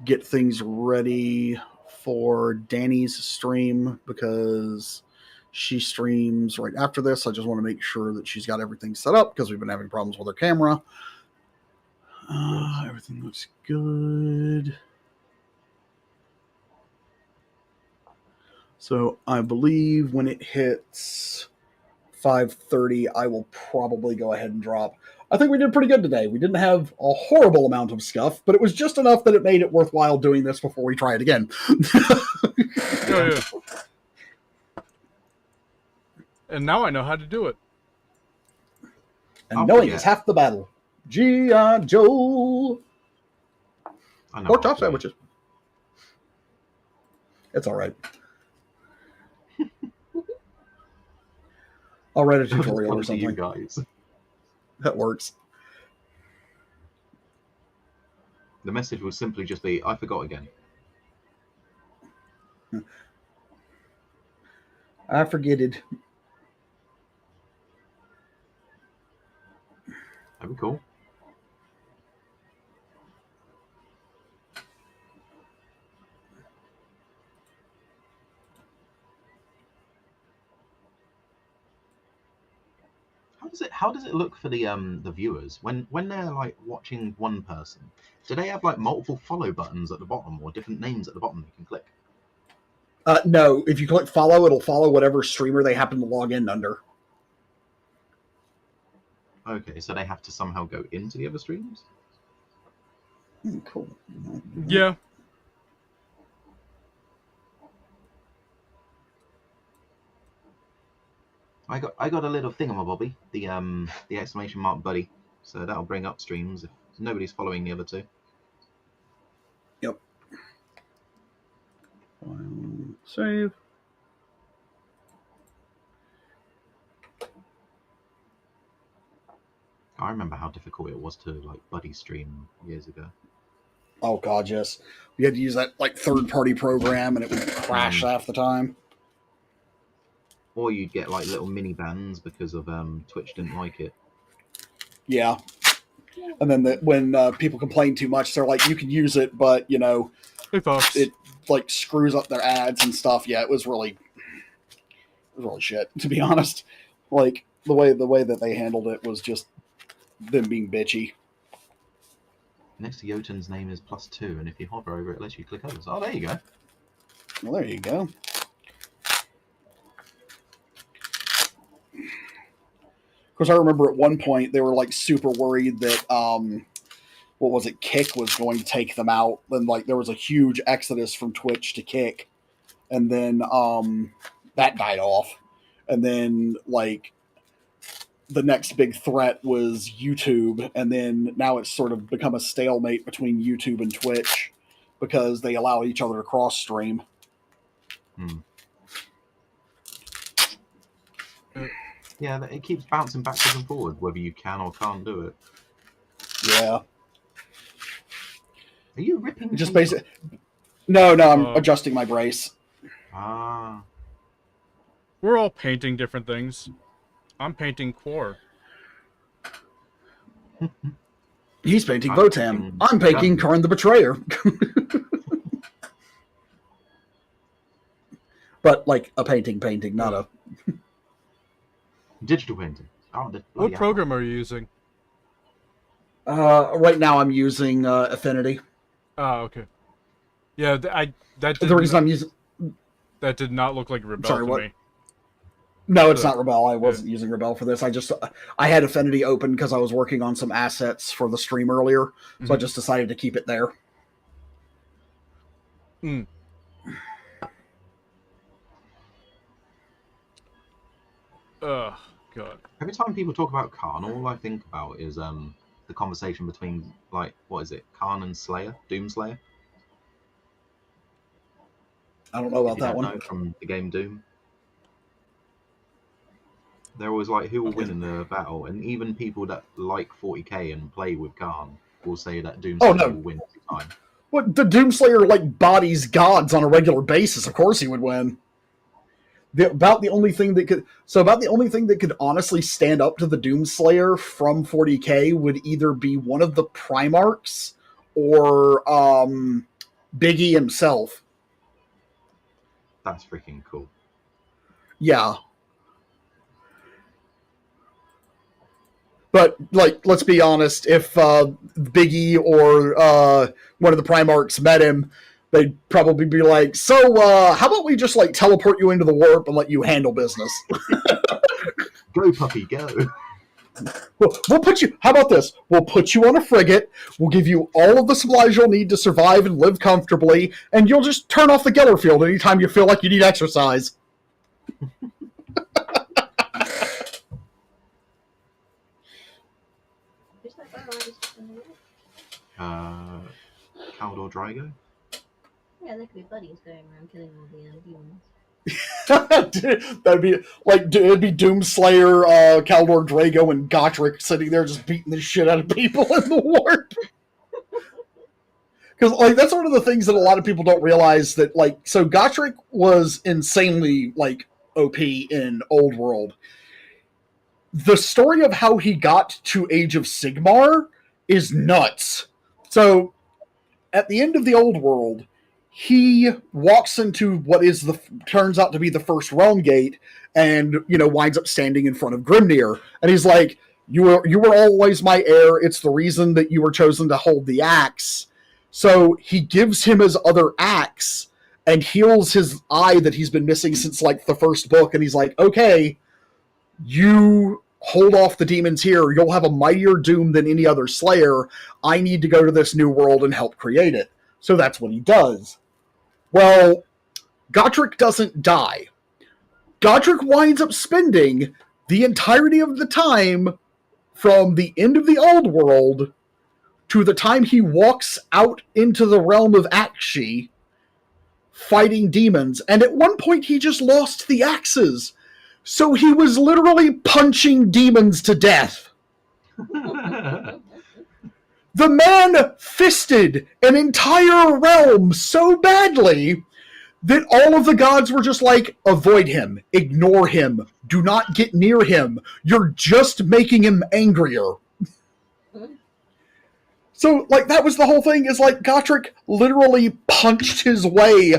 get things ready for Danny's stream because she streams right after this. I just want to make sure that she's got everything set up because we've been having problems with her camera. Everything looks good. So I believe when it hits 5:30, I will probably go ahead and drop. I think we did pretty good today. We didn't have a horrible amount of scuff, but it was just enough that it made it worthwhile doing this before we try it again. Oh, yeah. And now I know how to do it. And knowing is half the battle. G.I. Joe. Pork chop sandwiches. It's all right. I'll write a tutorial or something. You guys. That works. The message would simply just be, I forgot again. I forget it. That'd be cool. how does it look for the viewers when they're like watching one person? Do they have like multiple follow buttons at the bottom or different names at the bottom they can click? No, if you click follow, it'll follow whatever streamer they happen to log in under. Okay, so they have to somehow go into the other streams? Cool. Yeah. I got a little thingamabobby, the exclamation mark buddy, so that'll bring up streams if nobody's following the other two. Yep. Save. I remember how difficult it was to like buddy stream years ago. Oh god, yes. We had to use that like third-party program, and it would crash half the time. Or you'd get like little mini bans because of Twitch didn't like it. Yeah. And then when people complain too much, they're like, "You can use it, but it like screws up their ads and stuff." Yeah, it was really shit, to be honest. Like the way that they handled it was just them being bitchy. Next to Jotun's name is +2, and if you hover over it, lets you click others. Oh, there you go. Well, there you go. Of course, I remember at one point they were like super worried that what was it, Kick was going to take them out. Then like there was a huge exodus from Twitch to Kick, and then that died off, and then like the next big threat was YouTube, and then now it's sort of become a stalemate between YouTube and Twitch because they allow each other to cross stream. Yeah, it keeps bouncing backwards and forward whether you can or can't do it. Yeah. Are you ripping? Just basic. No, I'm adjusting my brace. Ah. We're all painting different things. I'm painting Quor. He's painting Votan. I'm painting Karn the Betrayer. But like a painting, not a digital painting. Oh, what program are you using? Right now I'm using Affinity. Oh, okay. Yeah, the reason I'm using that did not look like Rebel to me. No, it's not Rebel. I wasn't using Rebel for this. I had Affinity open because I was working on some assets for the stream earlier, so I just decided to keep it there. God. Every time people talk about Khan, all I think about is the conversation between, like, what is it, Khan and Slayer, Doomslayer? I don't know about that one. Know, from the game Doom. They're always like, who will win in the battle? And even people that like 40k and play with Khan will say that Doomslayer will win every time. What, the Doomslayer like bodies gods on a regular basis? Of course he would win. About the only thing that could honestly stand up to the Doomslayer from 40k would either be one of the Primarchs or Biggie himself. That's freaking cool. Yeah. But, like, let's be honest, if Biggie or one of the Primarchs met him, they'd probably be like, so, how about we just, like, teleport you into the warp and let you handle business? Go, puppy, go. We'll put you, how about this? We'll put you on a frigate, we'll give you all of the supplies you'll need to survive and live comfortably, and you'll just turn off the Geller field anytime you feel like you need exercise. Caldor Drago? Yeah, there could be buddies going around killing all the demons. That'd be like it'd be Doomslayer, Caldor Drago, and Gotrek sitting there just beating the shit out of people in the warp. Because like that's one of the things that a lot of people don't realize that like so Gotrek was insanely like OP in Old World. The story of how he got to Age of Sigmar is nuts. So at the end of the Old World, he walks into what is turns out to be the first realm gate and, winds up standing in front of Grimnir. And he's like, You were always my heir. It's the reason that you were chosen to hold the axe. So he gives him his other axe and heals his eye that he's been missing since like the first book. And he's like, okay, you hold off the demons here. You'll have a mightier doom than any other slayer. I need to go to this new world and help create it. So that's what he does. Well, Godric doesn't die. Godric winds up spending the entirety of the time from the end of the old world to the time he walks out into the realm of Akshi fighting demons. And at one point, he just lost the axes. So he was literally punching demons to death. The man fisted an entire realm so badly that all of the gods were just like, avoid him, ignore him, do not get near him. You're just making him angrier. So, like, that was the whole thing, is like, Gotrek literally punched his way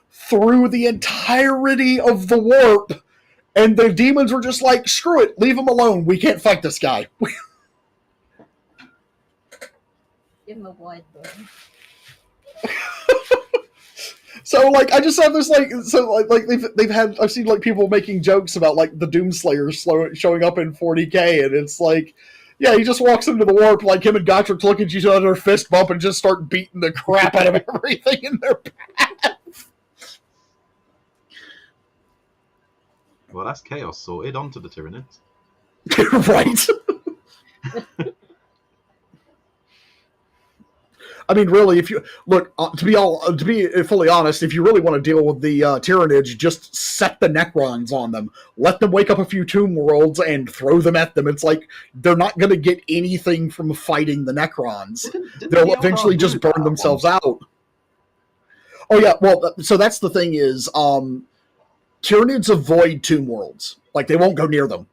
through the entirety of the warp, and the demons were just like, screw it, leave him alone, we can't fight this guy. Give him a wide berth. So, like, I just have this, like, so, like they've had, I've seen, like, people making jokes about, like, the Doomslayer showing up in 40k, and it's like, yeah, he just walks into the warp, like, him and Gotrek look at each other, fist bump, and just start beating the crap out of everything in their path. Well, that's chaos sorted. Onto the Tyranids. Right. I mean, really, if you look to be fully honest, if you really want to deal with the Tyranids, just set the Necrons on them, let them wake up a few tomb worlds, and throw them at them. It's like they're not going to get anything from fighting the Necrons. They'll eventually just burn themselves out. Oh yeah, well, so that's the thing is, Tyranids avoid tomb worlds, like they won't go near them.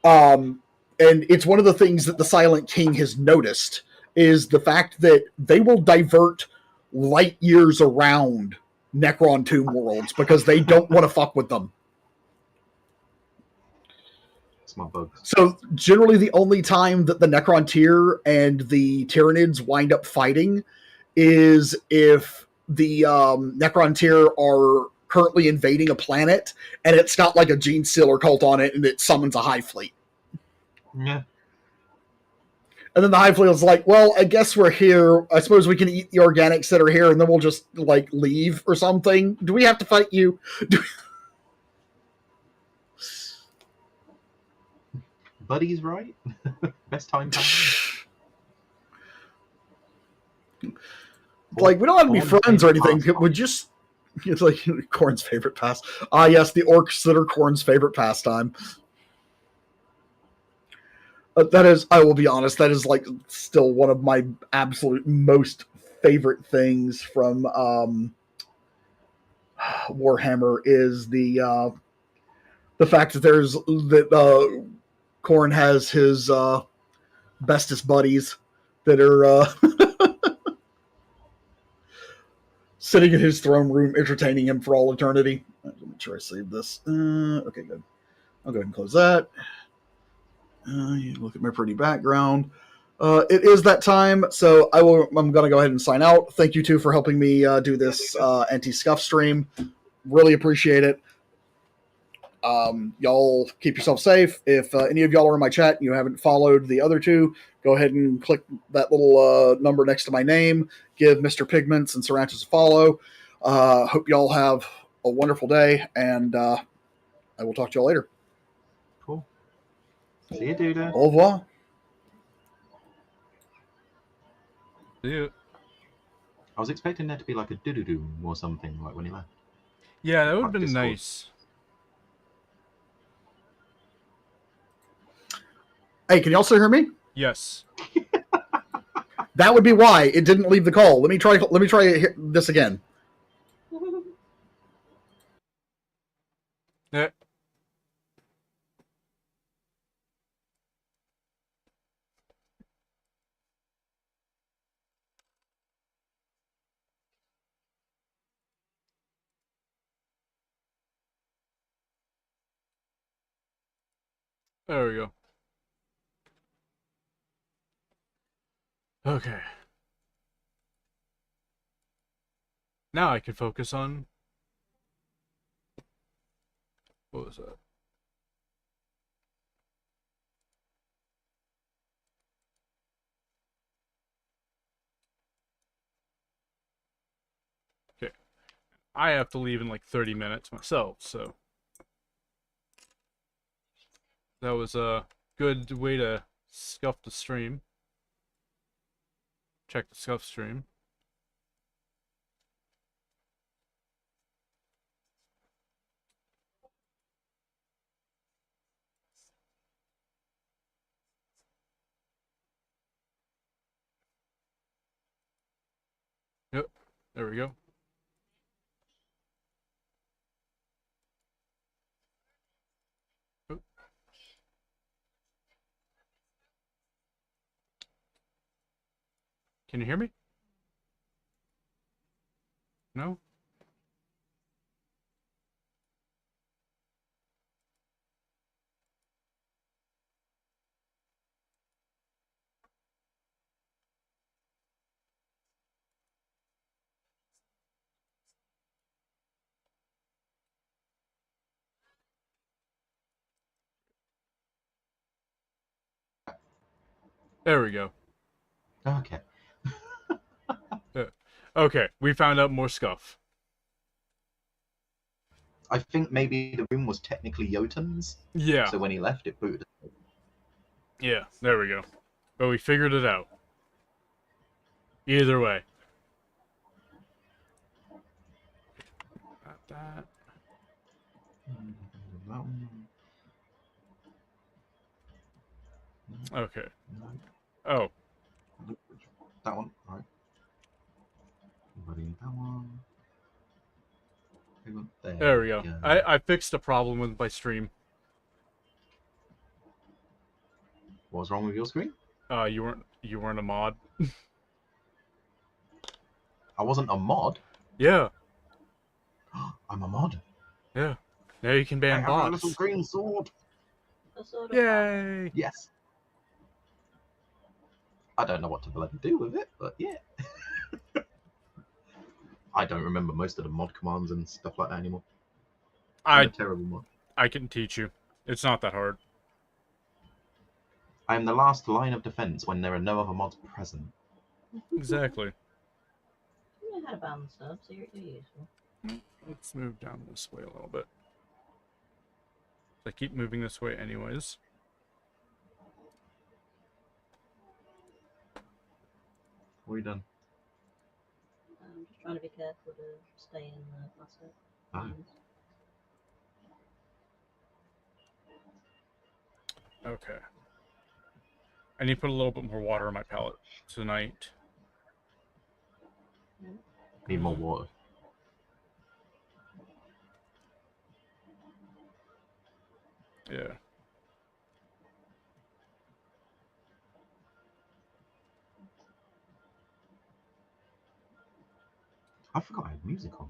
And it's one of the things that the Silent King has noticed, is the fact that they will divert light years around Necron tomb worlds because they don't want to fuck with them. Smart bugs. So generally the only time that the Necron Tyr and the Tyranids wind up fighting is if the Necron Tyr are currently invading a planet and it's got like a Gene Stealer cult on it and it summons a Hive Fleet. Yeah. And then the Hive Fleet is like, well, I guess we're here. I suppose we can eat the organics that are here, and then we'll just, like, leave or something. Do we have to fight you? Buddy's right. Best time. Like, we don't have to be friends or anything. We just... It's like Corn's favorite past. Ah, yes, the orcs that are Corn's favorite pastime. That is, I will be honest, that is like still one of my absolute most favorite things from Warhammer is the fact that Khorne has his bestest buddies that are sitting in his throne room entertaining him for all eternity. Let me try to save this. Okay, good. I'll go ahead and close that. You look at my pretty background. It is that time, so I'm going to go ahead and sign out. Thank you two for helping me do this anti-scuff stream. Really appreciate it. Y'all keep yourself safe. If any of y'all are in my chat and you haven't followed the other two, go ahead and click that little number next to my name. Give Mr. Pigments and Cervantes a follow. Hope y'all have a wonderful day, and I will talk to y'all later. Cool. See you, dude. Au revoir. See you. I was expecting there to be like a doo-doo-doo or something, like when he left. Yeah, that would have been Discord. nice. Hey, can y'all still hear me? Yes. That would be why it didn't leave the call. Let me try this again. Yeah. There we go. Okay. Now I can focus on... What was that? Okay. I have to leave in like 30 minutes myself, so... That was a good way to scuff the stream. Check the scuff stream. Yep, there we go. Oop. Can you hear me? No? There we go. Okay. Okay, we found out more scuff. I think maybe the room was technically Jotun's. Yeah. So when he left, it booted. Yeah, there we go. But we figured it out. Either way. Got that. Okay. Oh. That one, right. That one. There we go. I fixed a problem with my stream. What was wrong with your screen? You weren't a mod. I wasn't a mod. Yeah. I'm a mod. Yeah. Now you can ban I have bots. a little green sword. Yay! Yes. I don't know what to bloody do with it, but yeah. I don't remember most of the mod commands and stuff like that anymore. I'm a terrible mod. I can teach you. It's not that hard. I am the last line of defense when there are no other mods present. Exactly. You know how to ban stuff, so you're useful. Let's move down this way a little bit. I keep moving this way anyways. What are you done? I'm just trying to be careful to stay in the plastic. Oh. Okay. I need to put a little bit more water on my palette tonight. Need more water. Yeah. I forgot I had music on.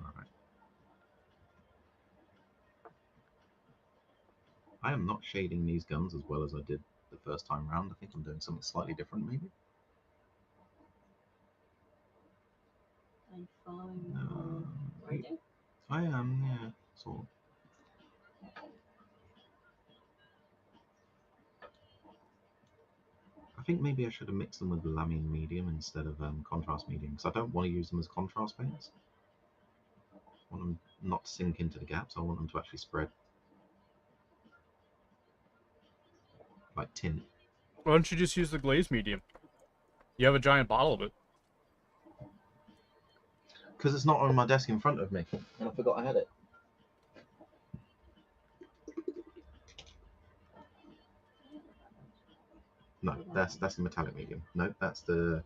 Alright. I am not shading these guns as well as I did the first time round. I think I'm doing something slightly different, maybe. Are you following writing? I am, yeah, sort of. I think maybe I should have mixed them with lamine medium instead of contrast medium, because I don't want to use them as contrast paints. I want them not to sink into the gaps, I want them to actually spread. Like tint. Why don't you just use the glaze medium? You have a giant bottle of it. Because it's not on my desk in front of me, and I forgot I had it. No, that's the metallic medium. No, that's the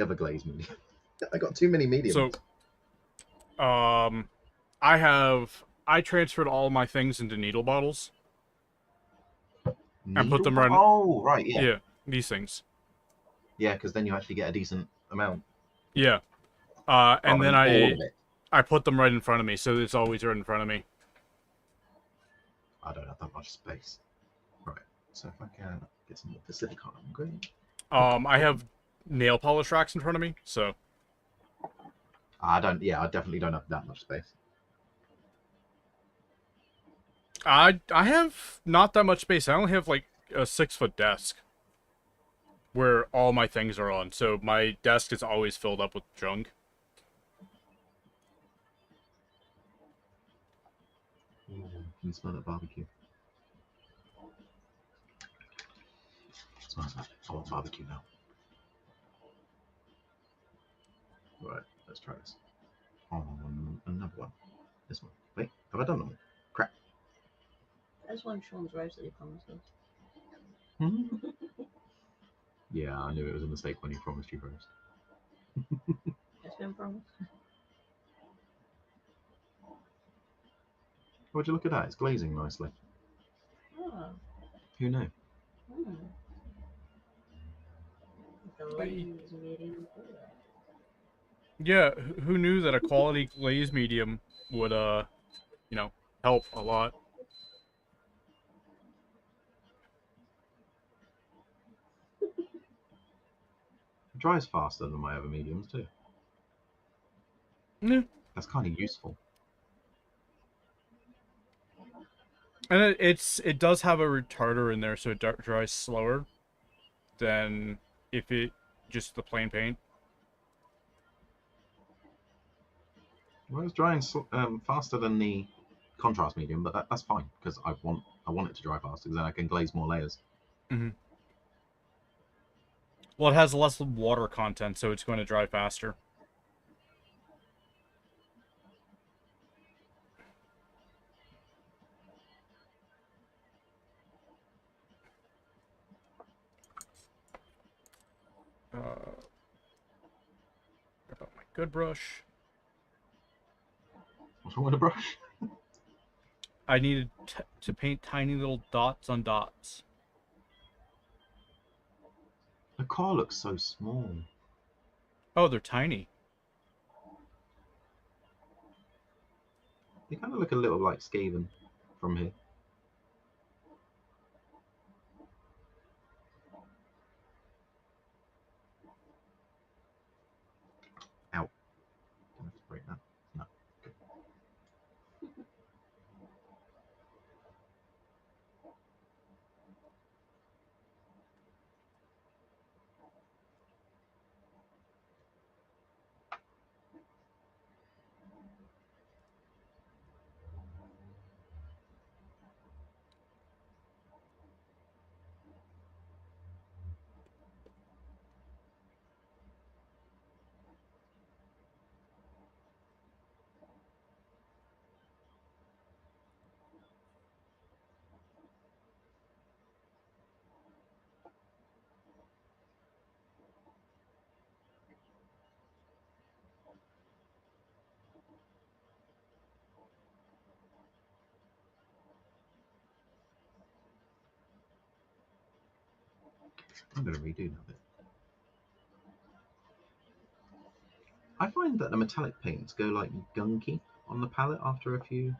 other glaze medium. I got too many mediums. So, I transferred all my things into needle bottles. And put them right. Oh, right, yeah. Yeah, these things. Yeah, because then you actually get a decent amount. Yeah. And then all of it. I put them right in front of me, so it's always right in front of me. I don't have that much space. Right. So if I can get some more silicone, great. I have nail polish racks in front of me, so I don't. Yeah, I definitely don't have that much space. I have not that much space. I only have like a 6-foot desk where all my things are on, so my desk is always filled up with junk. Ooh, can you smell that barbecue? Smells like I want barbecue now. Right, let's try this. Another one. This one. Wait, have I done them all? Crap. There's one Sean's roast that he promised us. Yeah, I knew it was a mistake when he promised you roast. It's been promised. Would you look at that? It's glazing nicely. Oh. Who knew? Hmm. Glaze medium. Yeah, who knew that a quality glaze medium would you know, help a lot. It dries faster than my other mediums too. Yeah. That's kind of useful. And it does have a retarder in there, so it dries slower than if it just the plain paint. Well, it's drying faster than the contrast medium, but that's fine because I want it to dry faster because then I can glaze more layers. Mm-hmm. Well, it has less water content, so it's going to dry faster. About my good brush. What's wrong with the brush? I needed to paint tiny little dots on dots. The car looks so small. Oh, they're tiny. They kind of look a little like Skaven from here. Ow. Did I just break that? No. Good. I'm going to redo that bit. I find that the metallic paints go like gunky on the palette after a few,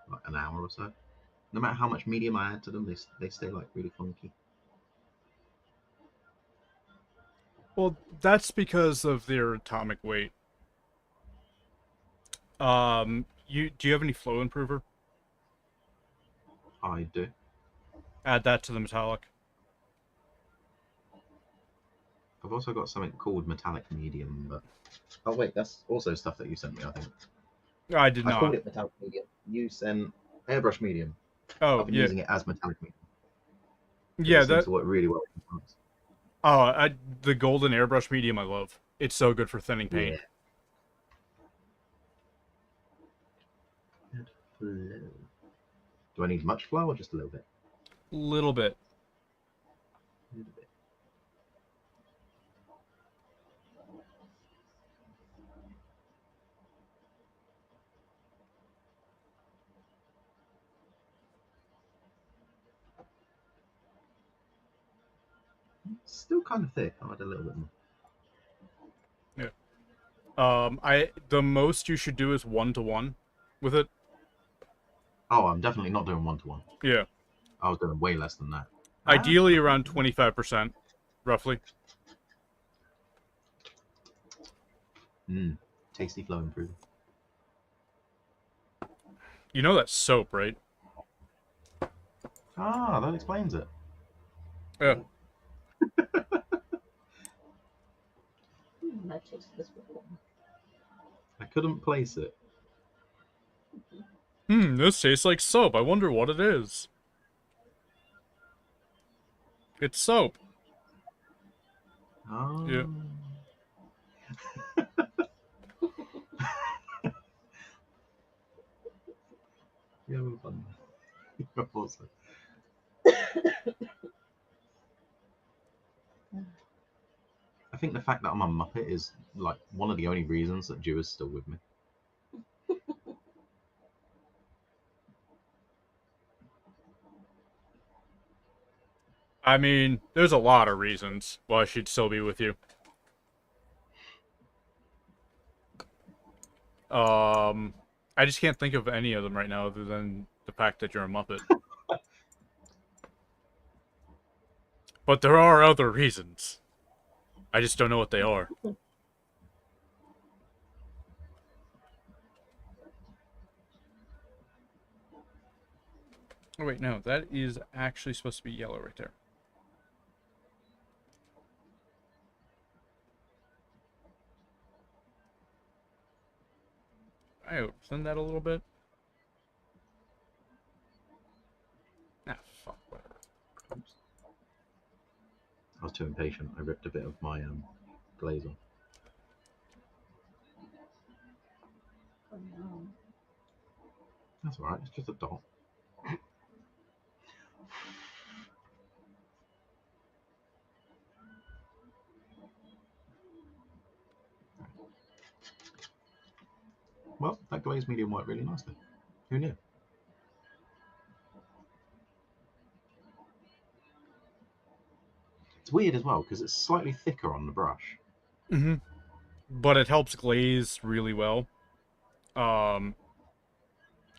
like an hour or so. No matter how much medium I add to them, they stay like really funky. Well, that's because of their atomic weight. Do you have any flow improver? I do. Add that to the metallic. I've also got something called metallic medium, but oh wait, that's also stuff that you sent me. I think I did I called not. it metallic medium. You sent airbrush medium. Oh, I've been yeah. using it as metallic medium. Yeah, It seems that. to work really well. Oh, the golden airbrush medium I love. It's so good for thinning paint. Yeah. Flow. Do I need much flow or just a little bit? Little bit. A little bit. Still kind of thick. I'll add a little bit more. Yeah. The most you should do is 1-to-1 with it. Oh, I'm definitely not doing 1-to-1. Yeah. I was doing way less than that. Ideally around 25%, roughly. Tasty flow improved. You know that's soap, right? Ah, that explains it. Yeah. I've tasted this before. I couldn't place it. This tastes like soap. I wonder what it is. It's soap. Oh. Yeah. Yeah, we're fun. Also. I think the fact that I'm a Muppet is like one of the only reasons that Jew is still with me. I mean, there's a lot of reasons why she'd still be with you. I just can't think of any of them right now other than the fact that you're a Muppet. But there are other reasons. I just don't know what they are. Oh wait, no, that is actually supposed to be yellow right there. I opened that a little bit. Ah, fuck, whatever. Oops. I was too impatient. I ripped a bit of my glaze off. Oh no. That's alright, it's just a dot. Well, that glazed medium worked really nicely. Who knew? It's weird as well because it's slightly thicker on the brush. Mm-hmm. But it helps glaze really well.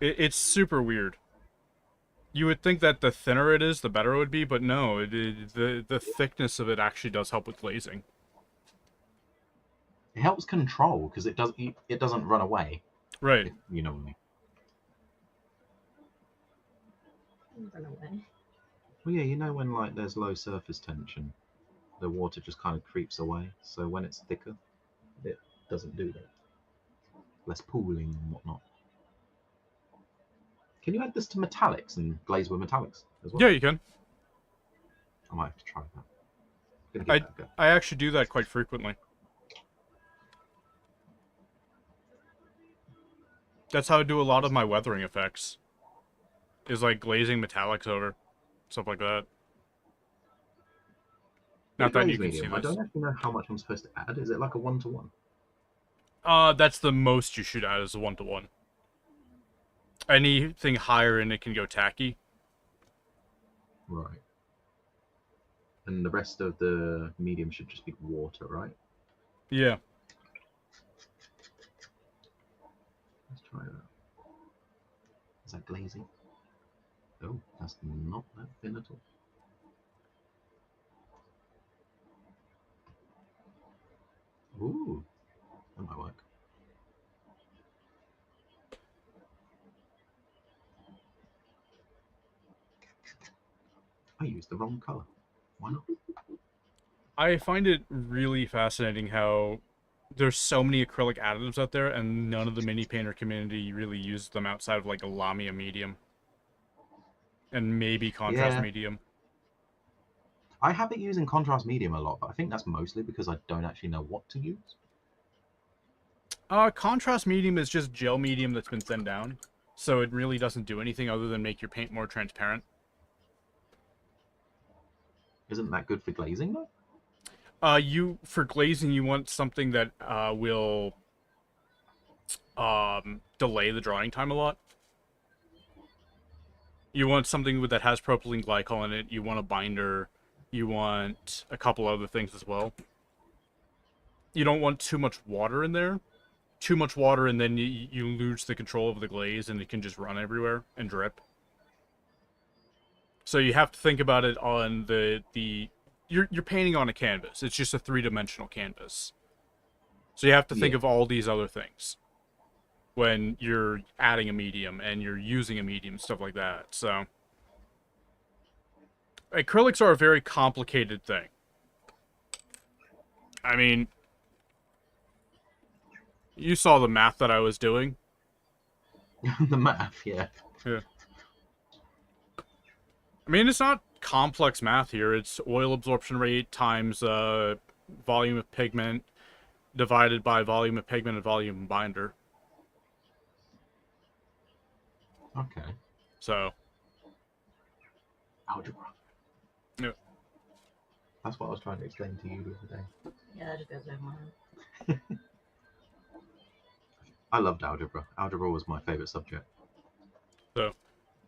It's super weird. You would think that the thinner it is, the better it would be, but no, the thickness of it actually does help with glazing. It helps control because it doesn't run away. Right. If you know what I mean. Run away. Well, yeah, you know when like there's low surface tension, the water just kind of creeps away. So when it's thicker, it doesn't do that. Less pooling and whatnot. Can you add this to metallics and glaze with metallics as well? Yeah, you can. I might have to try that. Gonna give that a go. I actually do that quite frequently. That's how I do a lot of my weathering effects. Is like glazing metallics over. Stuff like that. Not that you can see medium, I this. don't actually know how much I'm supposed to add. Is it like a 1-to-1? That's the most you should add is a 1-to-1. Anything higher in it can go tacky. Right. And the rest of the medium should just be water, right? Yeah. Let's try that. Is that glazing? Oh, that's not that thin at all. Ooh, that might work. I used the wrong color. Why not? I find it really fascinating how there's so many acrylic additives out there, and none of the mini painter community really uses them outside of like a Lamia medium. And maybe contrast medium. I have it using contrast medium a lot, but I think that's mostly because I don't actually know what to use. Contrast medium is just gel medium that's been thinned down, so it really doesn't do anything other than make your paint more transparent. Isn't that good for glazing though? For glazing, you want something that will delay the drying time a lot. You want something that has propylene glycol in it. You want a binder. You want a couple other things as well. You don't want too much water in there, too much water and then you lose the control of the glaze and it can just run everywhere and drip. So you have to think about it on you're painting on a canvas. It's just a 3-dimensional canvas. So you have to think of all these other things when you're adding a medium and you're using a medium, stuff like that. So acrylics are a very complicated thing. I mean, you saw the math that I was doing. The math, yeah. Yeah. I mean, it's not complex math here. It's oil absorption rate times volume of pigment divided by volume of pigment and volume of binder. Okay. So. Algebra. Yeah. That's what I was trying to explain to you the other day. Yeah, that just goes over my head. I loved algebra. Algebra was my favorite subject. So,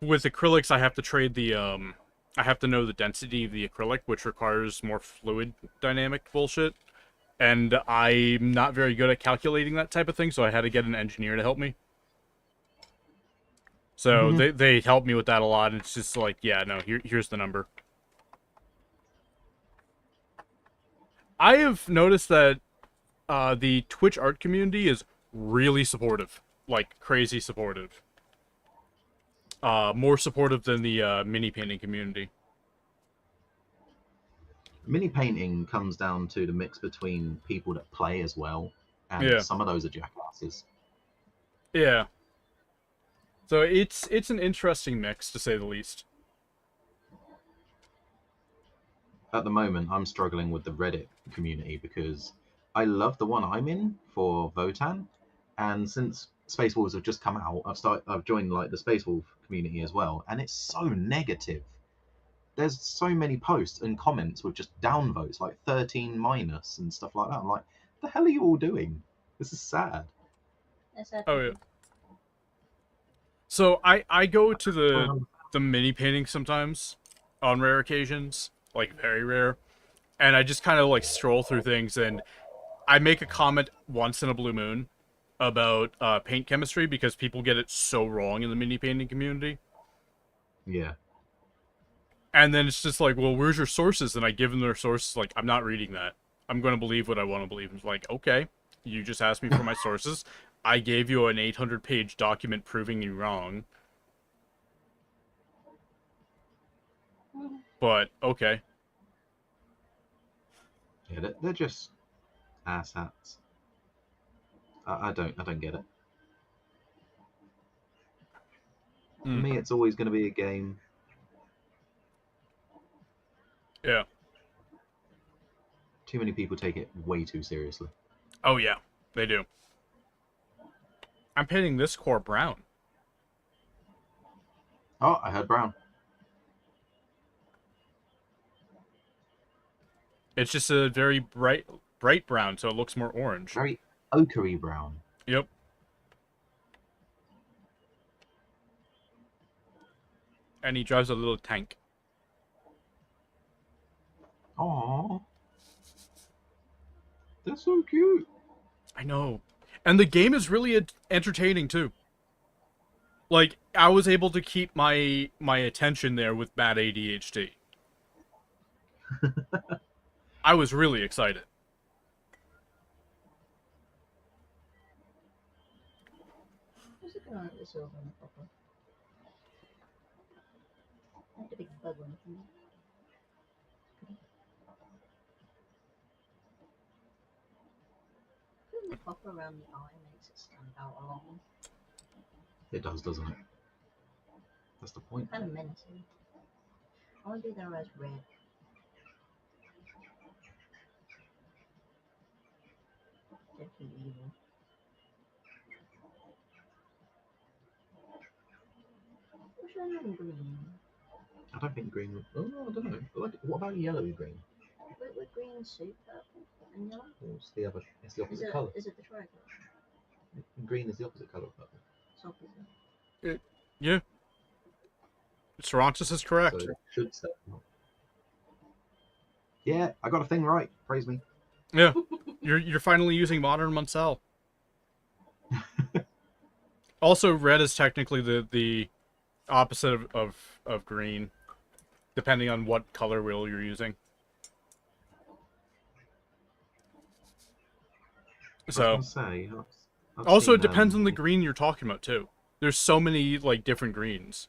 with acrylics, I have to trade I have to know the density of the acrylic, which requires more fluid dynamic bullshit. And I'm not very good at calculating that type of thing, so I had to get an engineer to help me. So they helped me with that a lot, and it's just like, yeah, no, here's the number. I have noticed that the Twitch art community is really supportive, like crazy supportive. More supportive than the mini painting community. Mini painting comes down to the mix between people that play as well, and some of those are jackasses. Yeah. So it's an interesting mix, to say the least. At the moment, I'm struggling with the Reddit community because I love the one I'm in for Votan, and since Space Wolves have just come out, I've joined like the Space Wolf community as well, and it's so negative. There's so many posts and comments with just downvotes, like 13 minus and stuff like that. I'm like, the hell are you all doing? This is sad. Oh yeah. So I go to the mini painting sometimes, on rare occasions, like very rare, and I just kind of like stroll through things, and I make a comment once in a blue moon about paint chemistry because people get it so wrong in the mini painting community. Yeah. And then it's just like, well, where's your sources? And I give them their sources. Like, I'm not reading that. I'm going to believe what I want to believe. It's like, okay, you just asked me for my sources. I gave you an 800-page document proving you wrong. But, okay. Yeah, they're just asshats. I don't get it. For me, it's always going to be a game. Yeah. Too many people take it way too seriously. Oh, yeah. They do. I'm painting this core brown. Oh, I heard brown. It's just a very bright brown, so it looks more orange. Very ochery brown. Yep. And he drives a little tank. Aww. That's so cute. I know. And the game is really entertaining, too. Like, I was able to keep my attention there with bad ADHD. I was really excited. Who's looking on the silver and the copper? Not a big bug or anything. The copper around the eye makes it stand out a lot more. It does, doesn't it? That's the point. Kind of menacing. I want to do their eyes red. Definitely evil. What's your name green? I don't think green. Oh, I don't know. What about yellowy green? With green suit, purple and yellow. Oh, it's the other. It's the opposite color. Is it the tricolour? Green is the opposite color of purple. It's opposite. Yeah. Sarantis is correct. So it should say. Yeah, I got a thing right. Praise me. Yeah. You're finally using modern Munsell. Also, red is technically the opposite of green, depending on what color wheel you're using. So, I was gonna say, I've also, seen, it depends on the green you're talking about too. There's so many like different greens.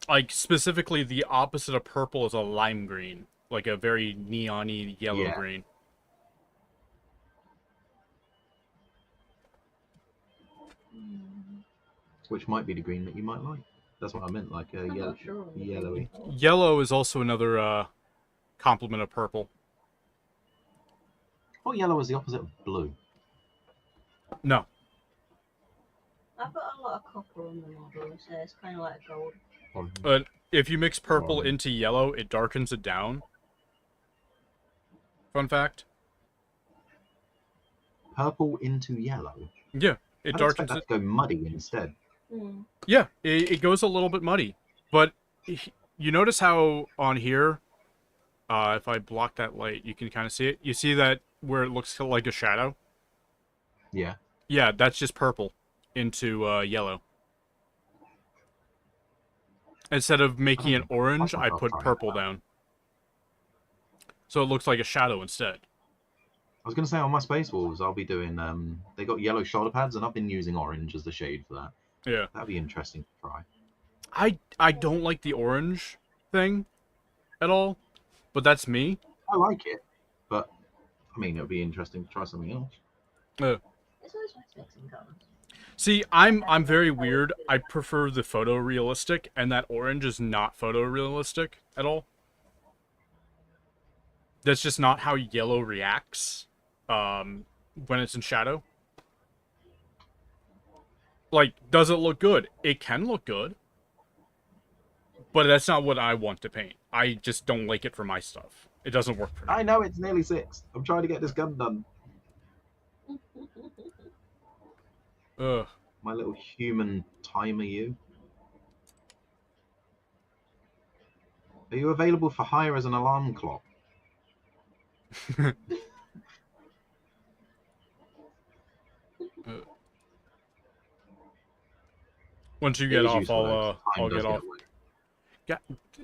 Like specifically, the opposite of purple is a lime green, like a very neon-y yellow Yeah. green. Which might be the green that you might like. That's what I meant, like a I'm yellow, not sure on the yellowy. green. Yellow is also another complement of purple. Oh, yellow is the opposite of blue. No. I've got a lot of copper on the model, so it's kind of like gold. But if you mix purple Orange. into yellow, it darkens it down. Fun fact. Purple into yellow. Yeah, it I'd expect darkens that it. to go muddy instead. Yeah, it goes a little bit muddy. But you notice how on here, if I block that light, you can kind of see it. You see that where it looks like a shadow? Yeah. Yeah, that's just purple into yellow. Instead of making it orange, I put purple down. So it looks like a shadow instead. I was going to say on my Space Wolves, I'll be doing. They got yellow shoulder pads, and I've been using orange as the shade for that. Yeah. That'd be interesting to try. I don't like the orange thing at all, but that's me. I like it, but I mean, it'd be interesting to try something else. It's always nice mixing colours. See, I'm very weird. I prefer the photorealistic, and that orange is not photorealistic at all. That's just not how yellow reacts when it's in shadow. Like, does it look good? It can look good, but that's not what I want to paint. I just don't like it for my stuff. It doesn't work for me. I know it's nearly 6. I'm trying to get this gun done. Ugh. My little human timer, you. Are you available for hire as an alarm clock? Once you get off, useful, I'll get off. Yeah,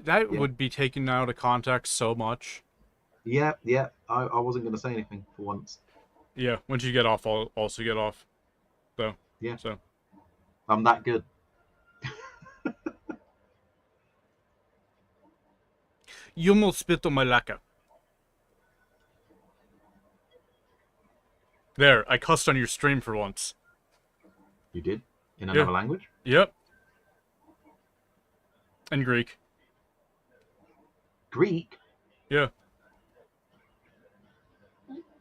that would be taken out of context so much. Yeah. I wasn't going to say anything for once. Yeah, once you get off, I'll also get off. So Yeah. So I'm that good. you mo spit on my laka. There, I cussed on your stream for once. You did? In another language? Yep. And Greek. Greek? Yeah.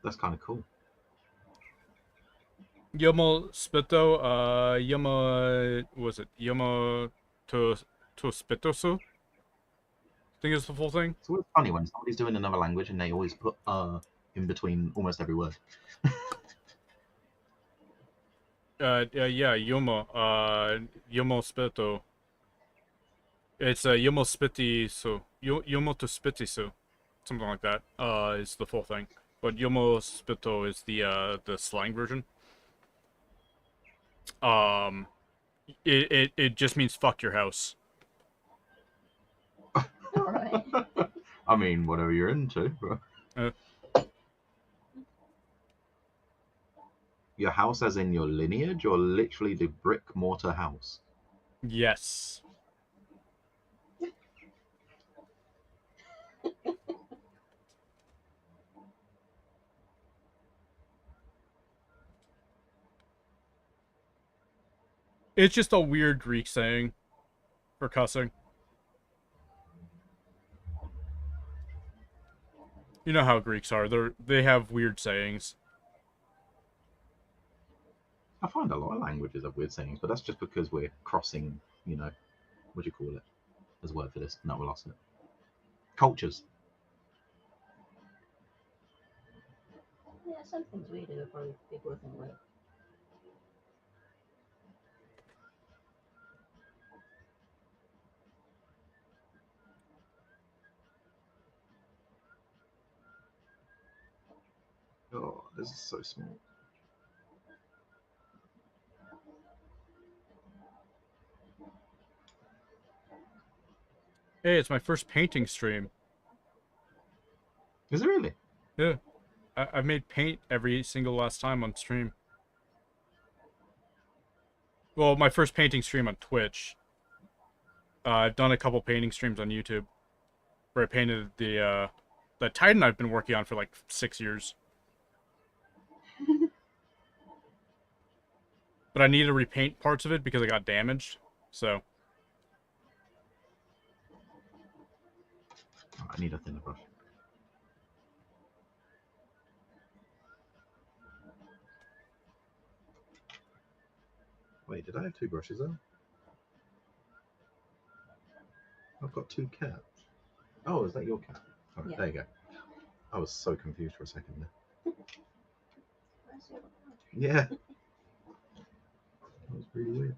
That's kind of cool. Yomo spito, yomo, was it? Yomo to spitosu? I think it's the full thing. It's always funny when somebody's doing another language and they always put in between almost every word. Yeah, yomo, yomo spito. It's yomo spiti so. Yomo to spiti so. Something like that, is the full thing. But yomo spito is the slang version. It just means fuck your house. Alright. I mean, whatever you're into. Your house as in your lineage, or literally the brick mortar house? Yes. It's just a weird Greek saying for cussing. You know how Greeks are. They have weird sayings. I find a lot of languages have weird sayings, but that's just because we're crossing, what do you call it? There's a word for this. No, we lost it. Cultures. Yeah, some things we do are probably people think like. Oh, this is so small. Hey, it's my first painting stream. Is it really? Yeah. I've made paint every single last time on stream. Well, my first painting stream on Twitch. I've done a couple painting streams on YouTube where I painted the Titan I've been working on for like 6 years. But I need to repaint parts of it because it got damaged. So. Oh, I need a thinner brush. Wait, did I have 2 brushes there? I've got 2 cats. Oh, is that your cat? Oh, yeah. There you go. I was so confused for a second there. Yeah. That was really weird.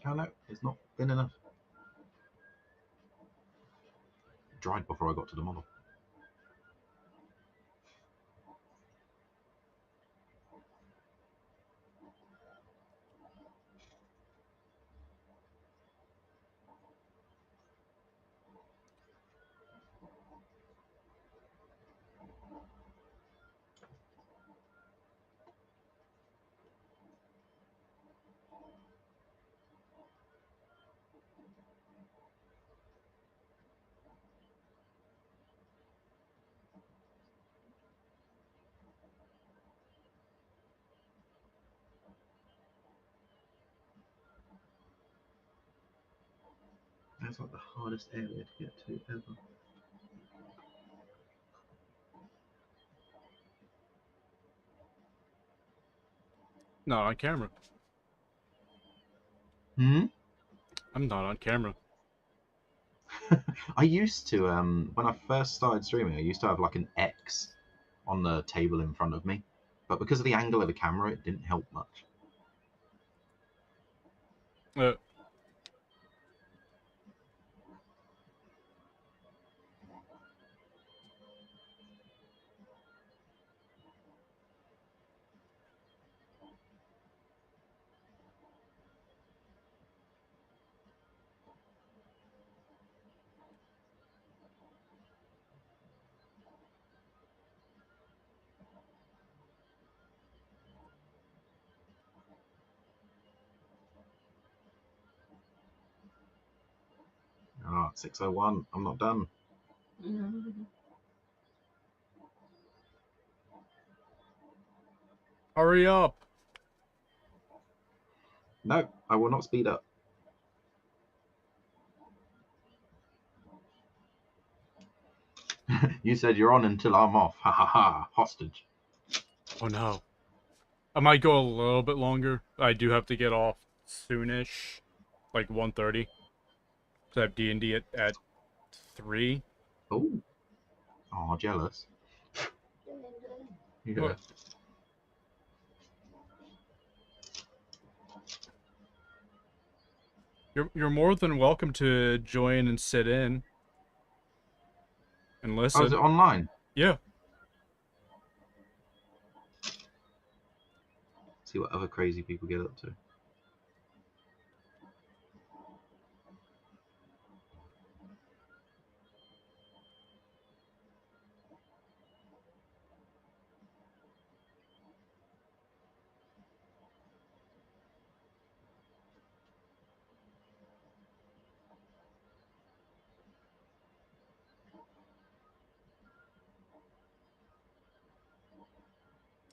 Oh no, it's not thin enough. It dried before I got to the model. That's like the hardest area to get to ever. Not on camera. Hmm? I'm not on camera. I used to, when I first started streaming, I used to have like an X on the table in front of me. But because of the angle of the camera, it didn't help much. Uh, Ah, 6:01. I'm not done. Hurry up. No, I will not speed up. You said you're on until I'm off. Ha ha ha. Hostage. Oh no. I might go a little bit longer. I do have to get off soonish. Like 1:30. So I have D&D at 3. Oh. Oh, jealous. Yeah. What? You're more than welcome to join and sit in. And listen. Oh, is it online? Yeah. See what other crazy people get up to.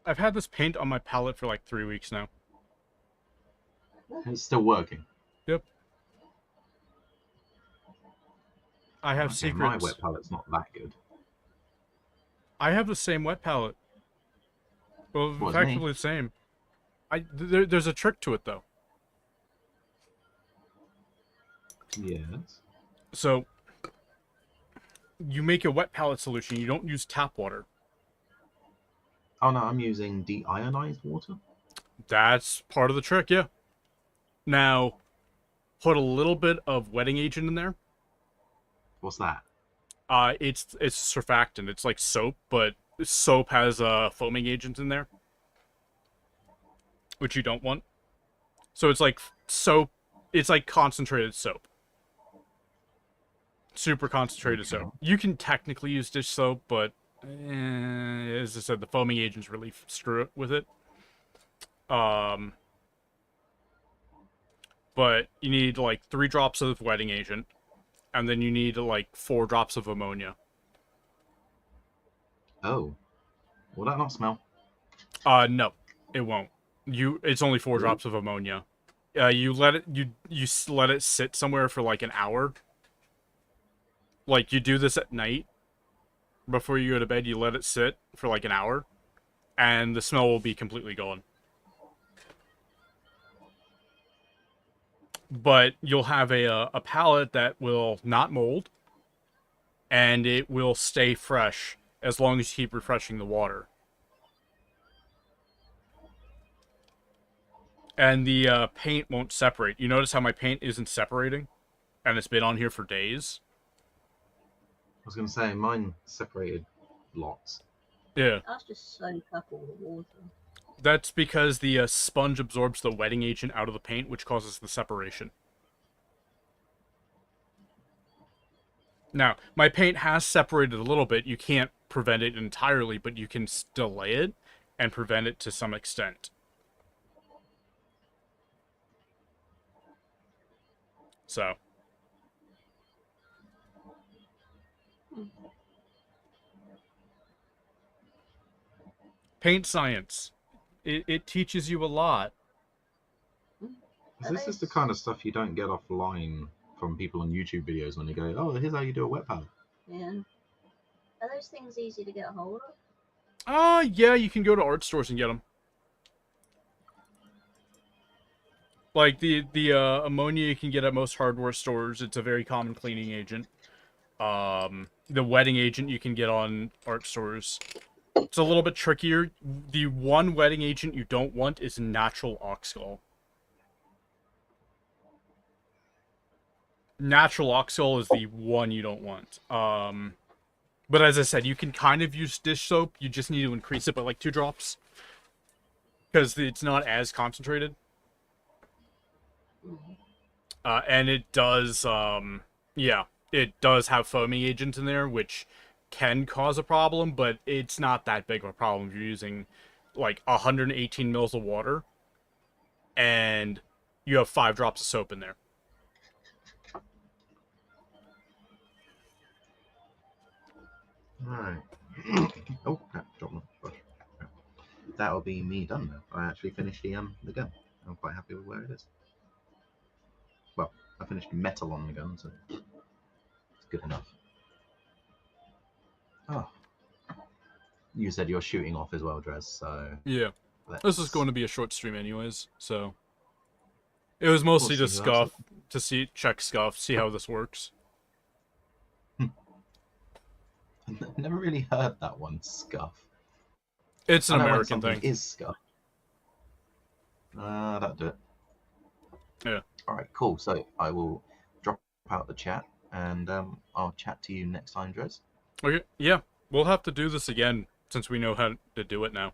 I've had this paint on my palette for like 3 weeks now. It's still working. Yep. I have Okay, secrets. my wet palette's not that good. I have the same wet palette. Well, Well, effectively the same. There's a trick to it though. Yes. So you make a wet palette solution. You don't use tap water. Oh no, I'm using deionized water. That's part of the trick, yeah. Now, put a little bit of wetting agent in there. What's that? It's surfactant. It's like soap, but soap has a foaming agent in there, which you don't want. So it's like soap. It's like concentrated soap. Super concentrated Okay. soap. You can technically use dish soap, but as I said, the foaming agents really screw it with it. But you need like 3 drops of wetting agent, and then you need like 4 drops of ammonia. Oh, will that not smell? No, it won't. It's only 4 Really? drops of ammonia. You let it sit somewhere for like an hour. Like you do this at night before you go to bed. You let it sit for like an hour, and the smell will be completely gone. But you'll have a palette that will not mold, and it will stay fresh as long as you keep refreshing the water. And the paint won't separate. You notice how my paint isn't separating, and it's been on here for days. I was going to say mine separated lots. Yeah, That's just soak up all the water. that's because the sponge absorbs the wetting agent out of the paint, which causes the separation. Now, my paint has separated a little bit. You can't prevent it entirely, but you can delay it and prevent it to some extent. So, paint science. It teaches you a lot. This is the kind of stuff you don't get offline from people on YouTube videos when they go, "Oh, here's how you do a wet palette." Yeah. Are those things easy to get a hold of? Yeah, you can go to art stores and get them. Like the ammonia you can get at most hardware stores. It's a very common cleaning agent. The wetting agent you can get on art stores. It's a little bit trickier. The one wetting agent you don't want is natural oxgall. Natural oxgall is the one you don't want. But as I said, you can kind of use dish soap. You just need to increase it by like 2 drops. Because it's not as concentrated. And it does, yeah, it does have foaming agent in there, which can cause a problem, but it's not that big of a problem if you're using like 118 mils of water and you have 5 drops of soap in there. Right. Oh, crap, dropped my brush. That'll be me done now. I actually finished the gun. I'm quite happy with where it is. Well, I finished metal on the gun, so it's good enough. Oh, you said you're shooting off as well, Drez. So Yeah, this is going to be a short stream anyways, so it was mostly We'll to see who else check scuff, see how this works. Never really heard that one, scuff. It's an I know when American something thing. is scuff. That'll do it. Yeah. All right, cool. So I will drop out the chat, and I'll chat to you next time, Drez. Okay, yeah, we'll have to do this again since we know how to do it now.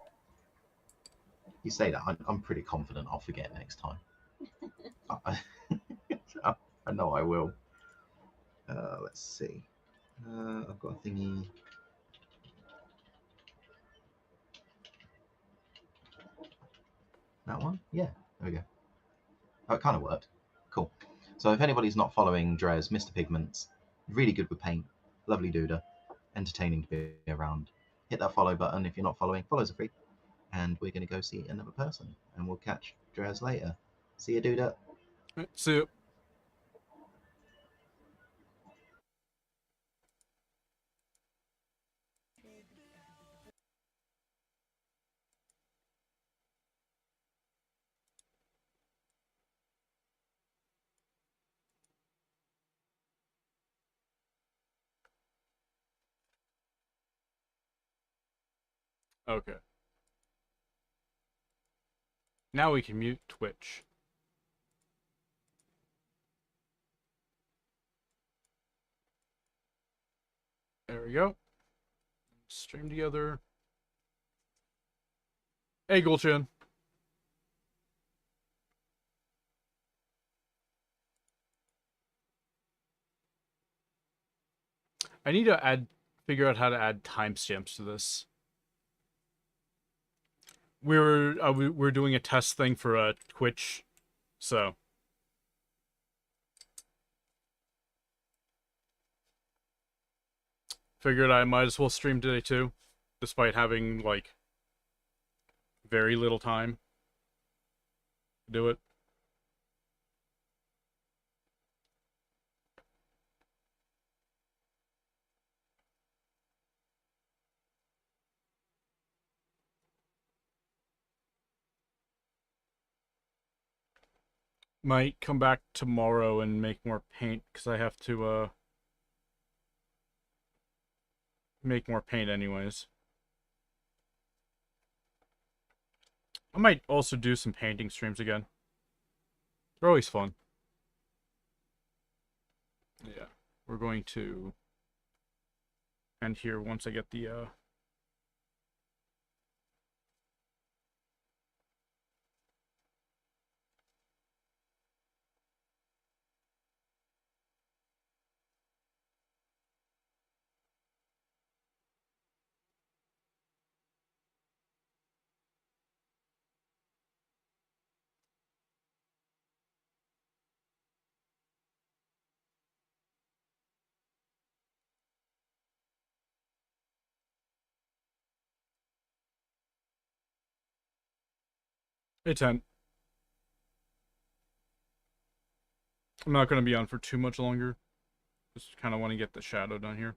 You say that, I'm pretty confident I'll forget next time. I know I will. Let's see. I've got a thingy. That one? Yeah, there we go. Oh, it kind of worked. Cool. So if anybody's not following Drez, Mr. Pigments, really good with paint, lovely duder, entertaining to be around. Hit that follow button if you're not following. Follows are free. And we're going to go see another person. And we'll catch Drez later. See you, duder. See you. Okay. Now we can mute Twitch. There we go. Stream together. Hey, Gulchin. I need to figure out how to add timestamps to this. We're doing a test thing for Twitch, so figured I might as well stream today too, despite having like very little time to do it. Might come back tomorrow and make more paint, because I have to, make more paint anyways. I might also do some painting streams again. They're always fun. Yeah, we're going to end here once I get the, Hey, 10. I'm not going to be on for too much longer. Just kind of want to get the shadow done here.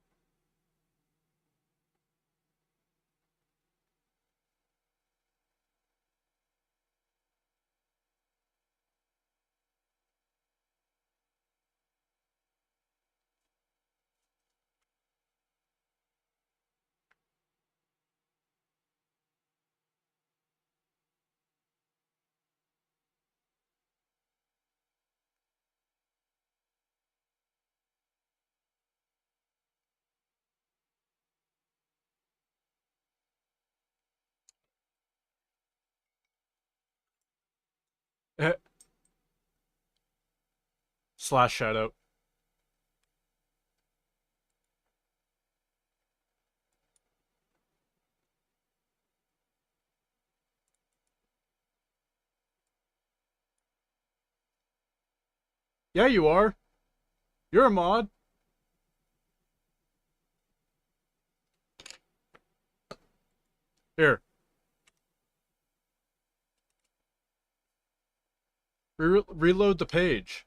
Slash shadow. Yeah, you are. You're a mod. Here. Reload the page.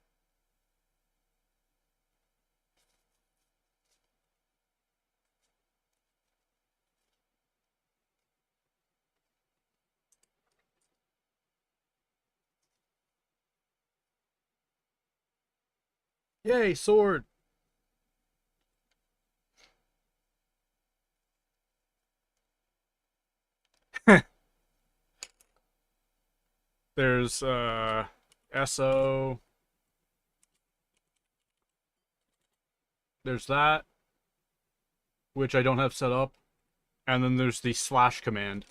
Yay, sword. There's, SO. There's that, which I don't have set up. And then there's the slash command.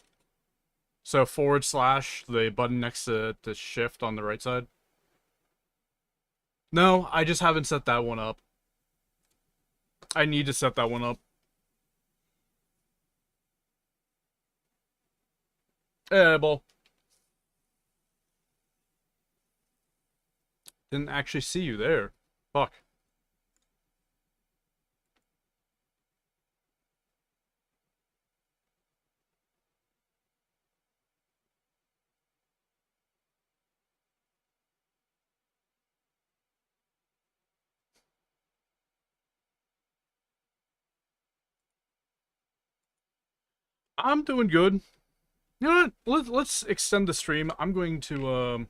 So /, the button next to the shift on the right side. No, I just haven't set that one up. I need to set that one up. Bull. Didn't actually see you there. Fuck. I'm doing good. You know what? Let's extend the stream. I'm going to,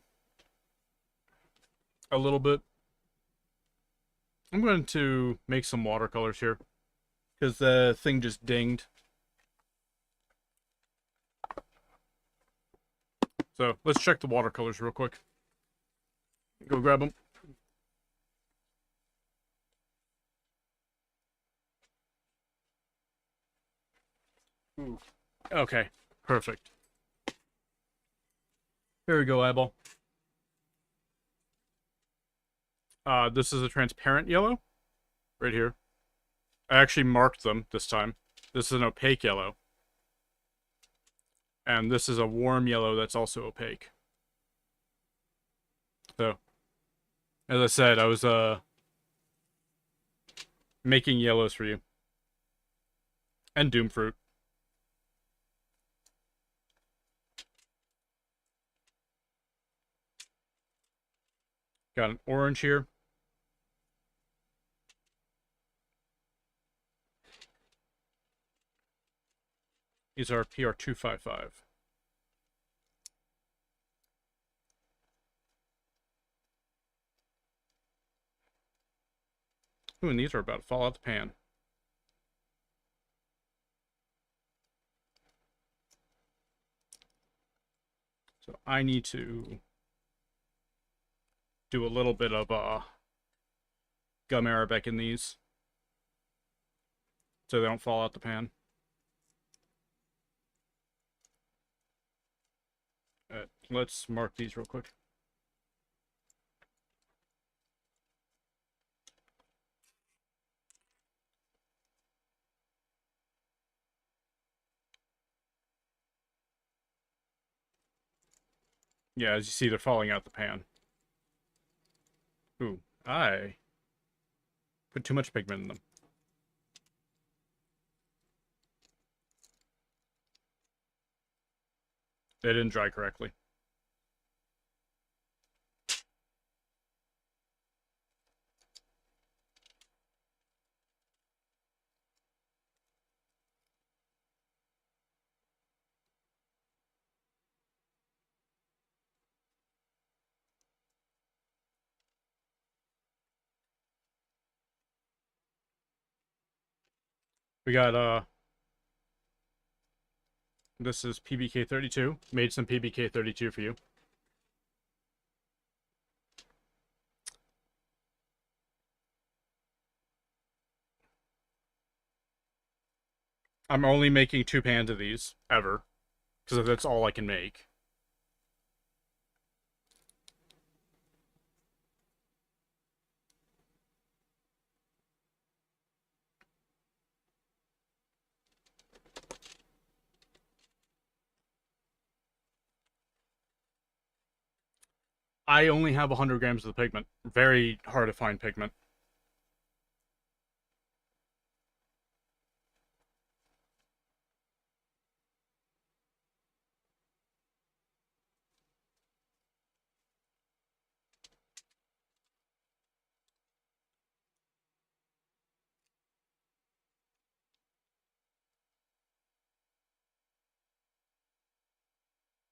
a little bit. I'm going to make some watercolors here. Because the thing just dinged. So let's check the watercolors real quick. Go grab them. Ooh. Okay, perfect. Here we go, eyeball. This is a transparent yellow, right here. I actually marked them this time. This is an opaque yellow. And this is a warm yellow that's also opaque. So, as I said, I was, making yellows for you. And Doomfruit. Got an orange here. These are PR255. Ooh, and these are about to fall out the pan. So I need to do a little bit of gum arabic in these, so they don't fall out the pan. Let's mark these real quick. Yeah, as you see, they're falling out the pan. Ooh, I put too much pigment in them. They didn't dry correctly. We got, this is PBK32. Made some PBK32 for you. I'm only making 2 pans of these, ever. Because that's all I can make. I only have 100 grams of the pigment. Very hard to find pigment.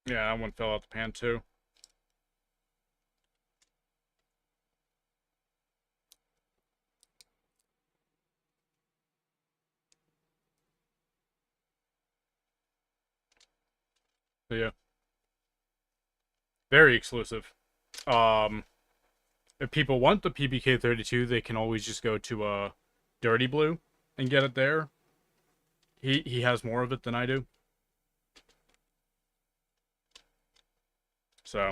Yeah, that one fell out the pan too. So yeah. Very exclusive. If people want the PBK32, they can always just go to Dirty Blue and get it there. He has more of it than I do. So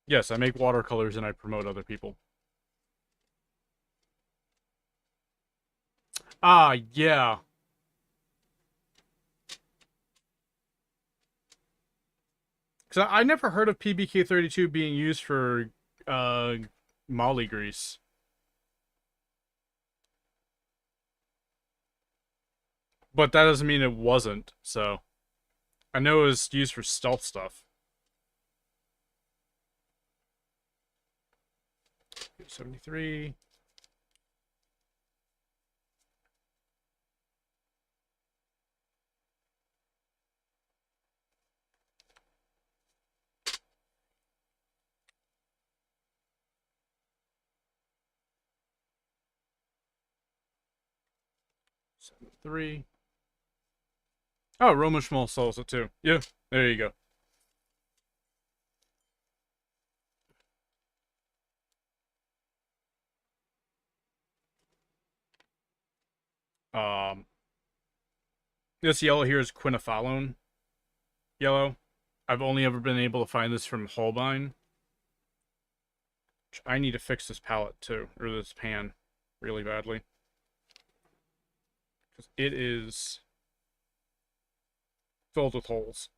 yes, I make watercolors and I promote other people. Ah, yeah. Because I never heard of PBK32 being used for molly grease. But that doesn't mean it wasn't, so. I know it was used for stealth stuff. 73. Three. Oh, Roma Schmal sells it too. Yeah, there you go. Um, this yellow here is quinophalone yellow. I've only ever been able to find this from Holbein. I need to fix this palette too, or this pan, really badly. Because it is filled with holes.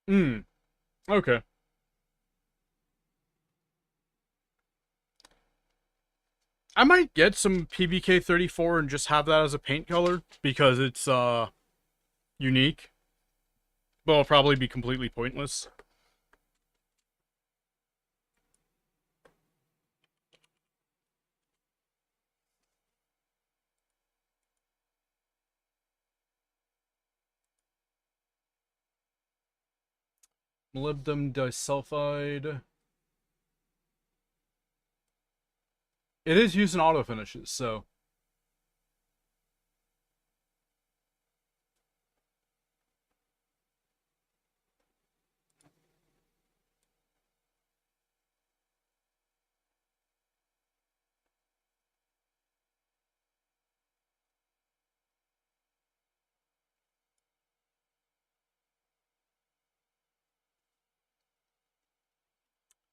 Hmm, okay. I might get some PBK 34 and just have that as a paint color, because it's, unique. But it'll probably be completely pointless. Molybdenum disulfide. It is used in auto finishes, so.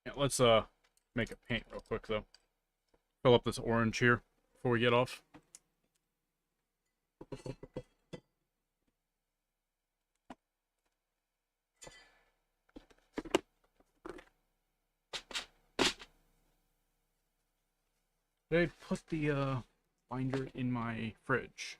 Yeah, let's make a paint real quick though. Fill up this orange here before we get off. Did I put the binder in my fridge?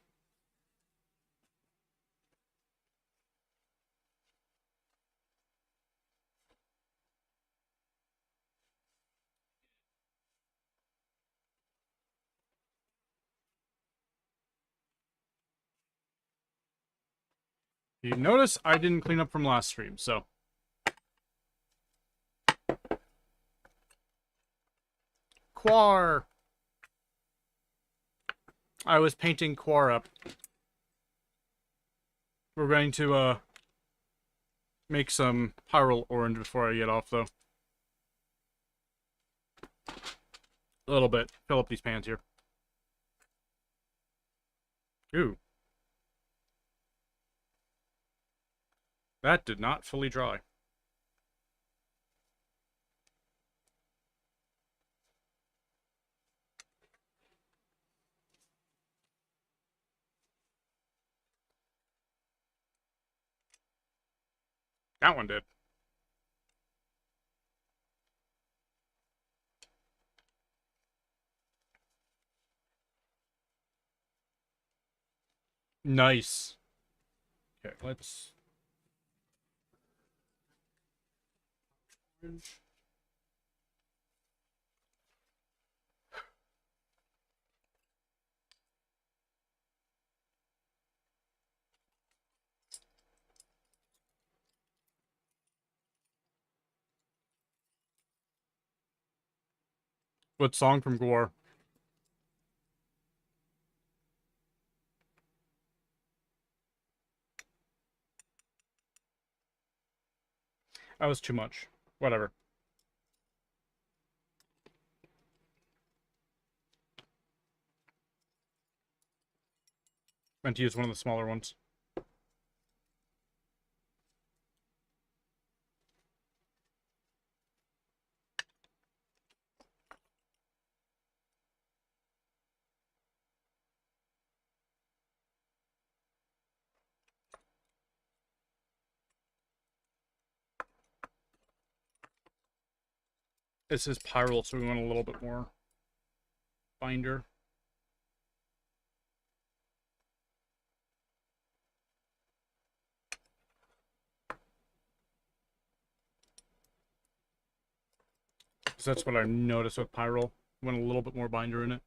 You notice I didn't clean up from last stream, so. Quar! I was painting Quar up. We're going to, make some Pyrrole orange before I get off, though. A little bit. Fill up these pans here. Ooh. That did not fully dry. That one did. Nice. Okay, let's... What song from Gore? That was too much. Whatever. Meant to use one of the smaller ones. This is Pyrrole, so we want a little bit more binder. Because that's what I noticed with Pyrol. Went a little bit more binder in it.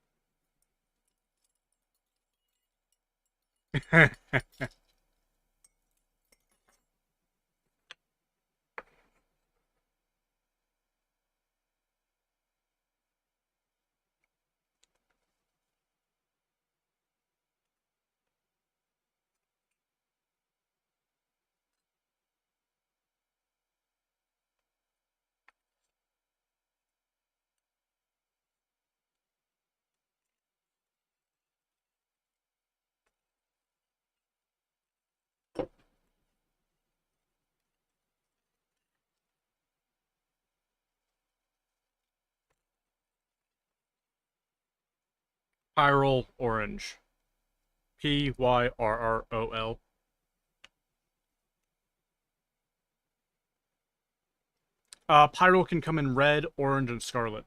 Pyrol Orange. Pyrrol. Pyrol can come in red, orange, and scarlet.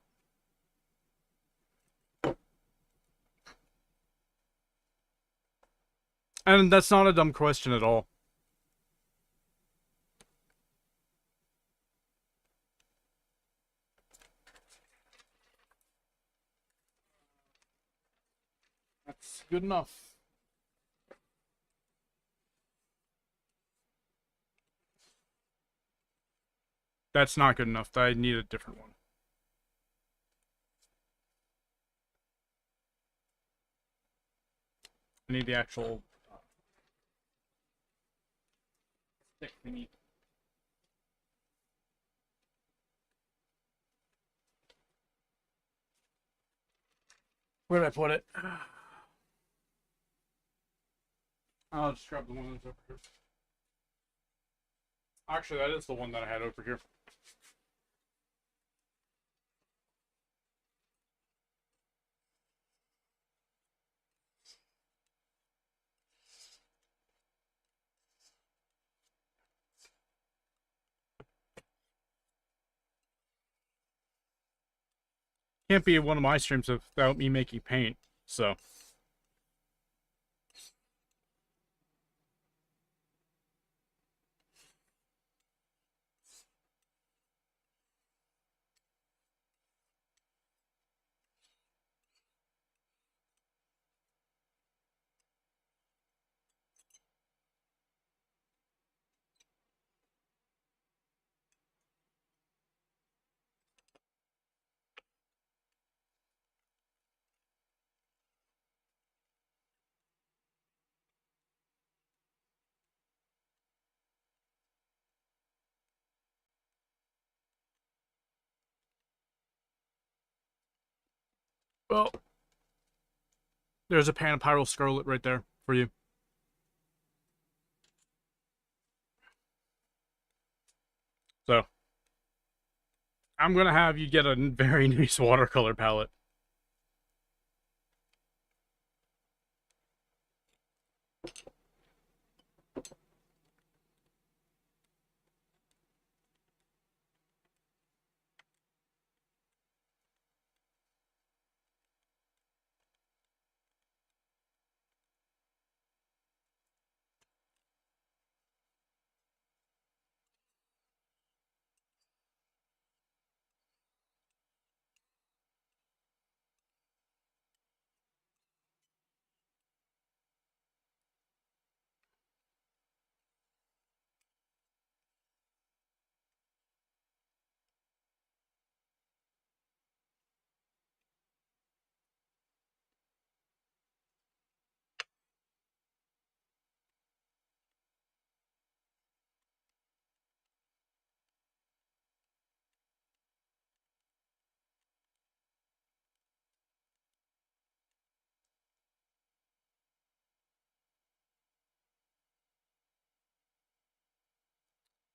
And that's not a dumb question at all. That's good enough. That's not good enough. I need a different one. I need the actual stick thingy. Where did I put it? I'll just grab the one that's over here. Actually, that is the one that I had over here. Can't be one of my streams without me making paint, so. Well, there's a pan of Pyrrol Scarlet right there for you. So, I'm gonna have you get a very nice watercolor palette.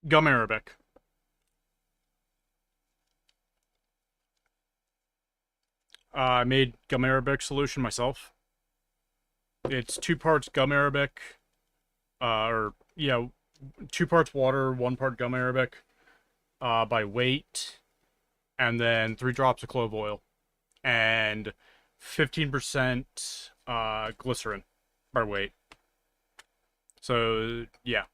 Gum Arabic. I made gum Arabic solution myself. It's 2 parts gum Arabic, or yeah, 2 parts water, 1 part gum Arabic, by weight, and then 3 drops of clove oil, and 15% glycerin by weight. So yeah.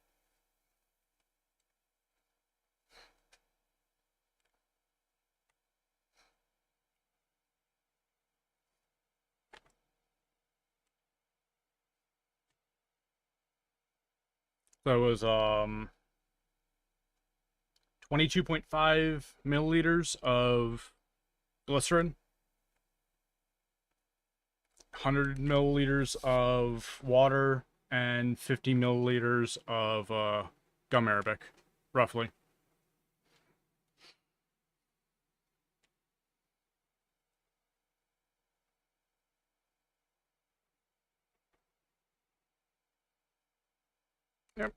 That was 22.5 milliliters of glycerin, 100 milliliters of water, and 50 milliliters of gum arabic, roughly. Yep.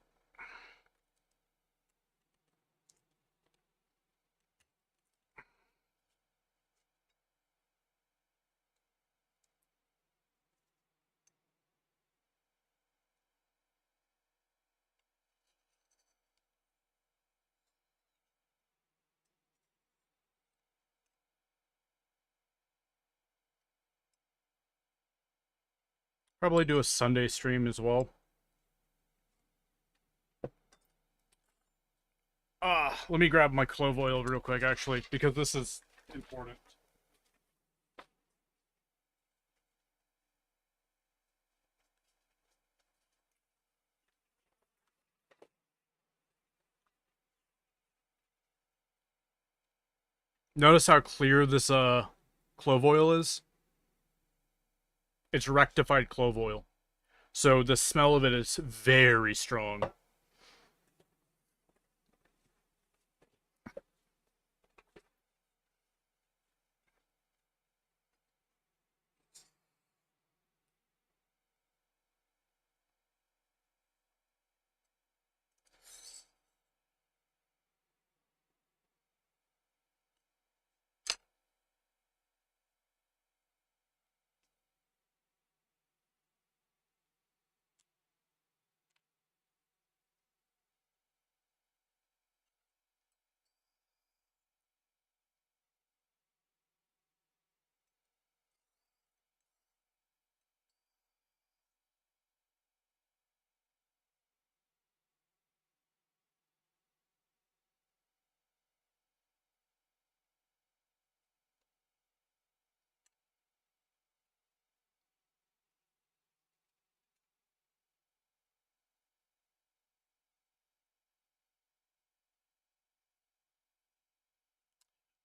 Probably do a Sunday stream as well. Let me grab my clove oil real quick, actually, because this is important. Notice how clear this clove oil is? It's rectified clove oil. So the smell of it is very strong.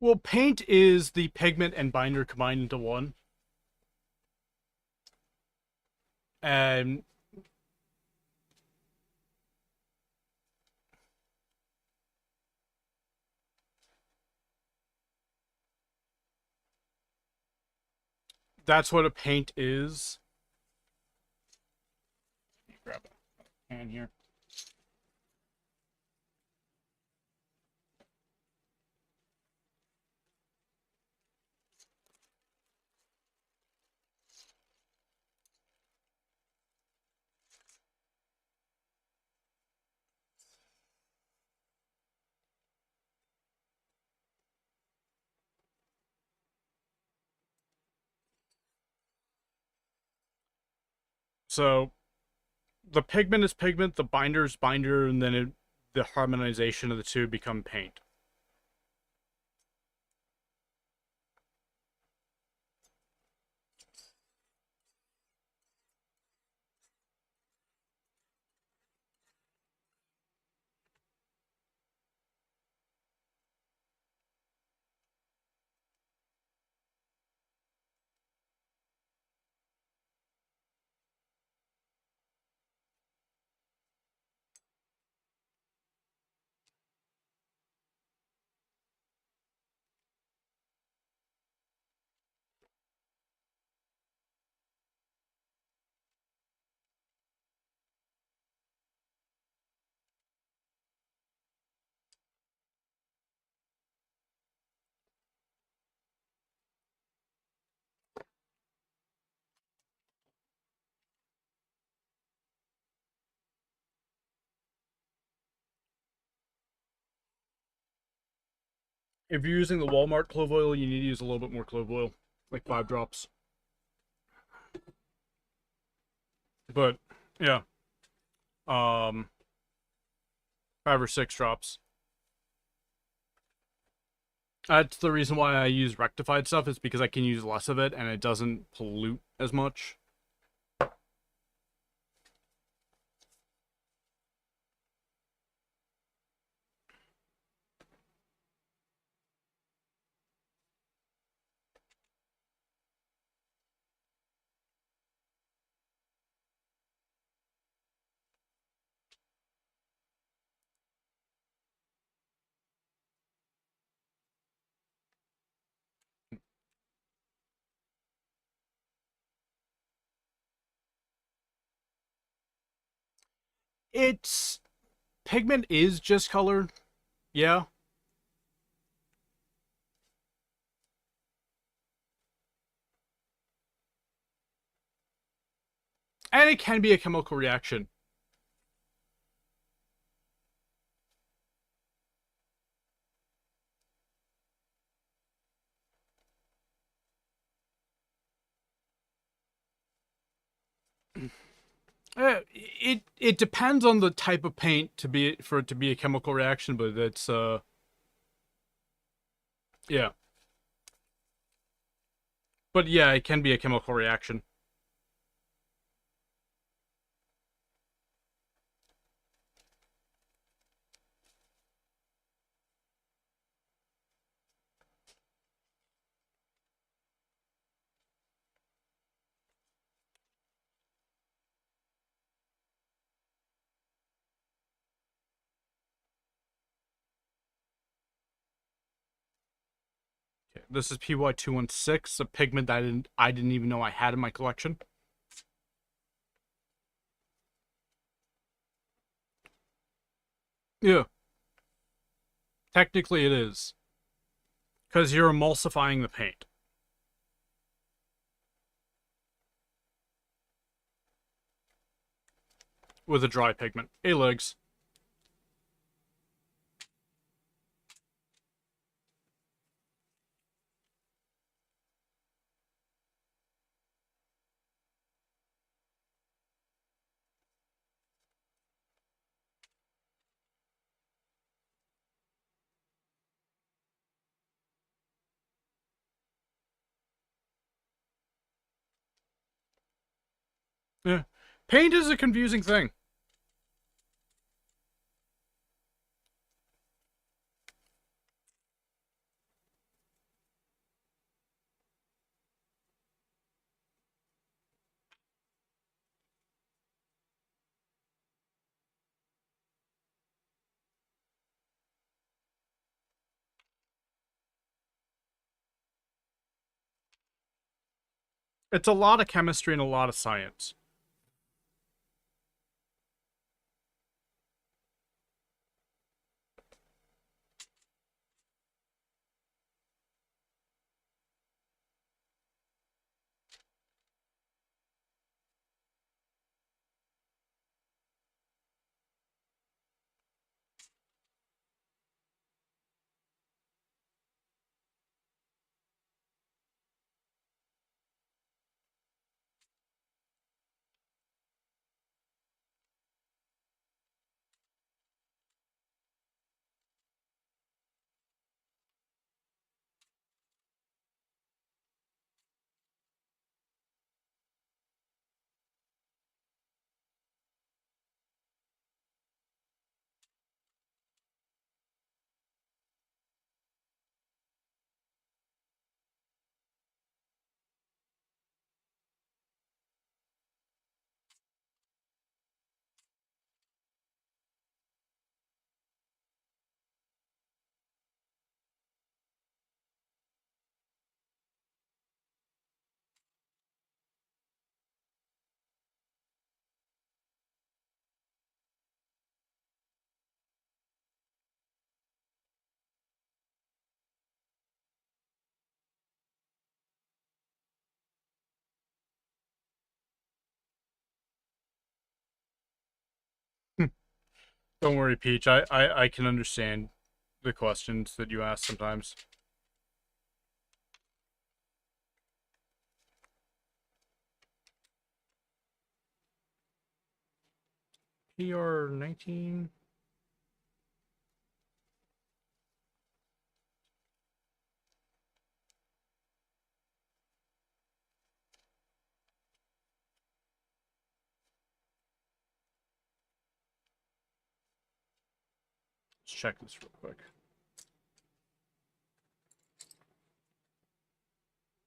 Well, paint is the pigment and binder combined into one. And that's what a paint is. Grab a can here. So the pigment is pigment, the binder is binder, and then the harmonization of the two become paint. If you're using the Walmart clove oil, you need to use a little bit more clove oil, like 5 drops. But yeah, 5 or 6 drops. That's the reason why I use rectified stuff, is because I can use less of it and it doesn't pollute as much. It's pigment is just color, yeah. And it can be a chemical reaction. It depends on the type of paint for it to be a chemical reaction, but it's yeah. But yeah, it can be a chemical reaction. Okay, this is PY216, a pigment that I didn't even know I had in my collection. Yeah. Technically it is. Because you're emulsifying the paint. With a dry pigment. Hey, legs. Yeah. Paint is a confusing thing. It's a lot of chemistry and a lot of science. Don't worry, Peach. I can understand the questions that you ask sometimes. PR19. Let's check this real quick.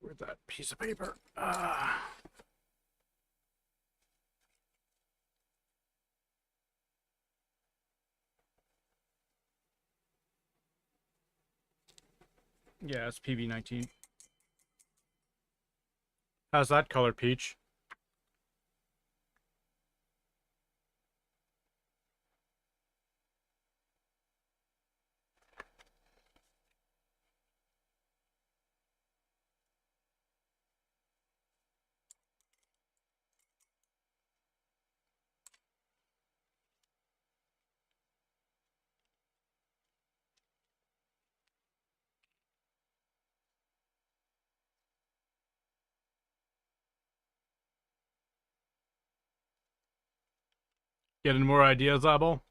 Where'd that piece of paper? Yeah, it's PV19. How's that color, Peach? Getting more ideas, eyeball?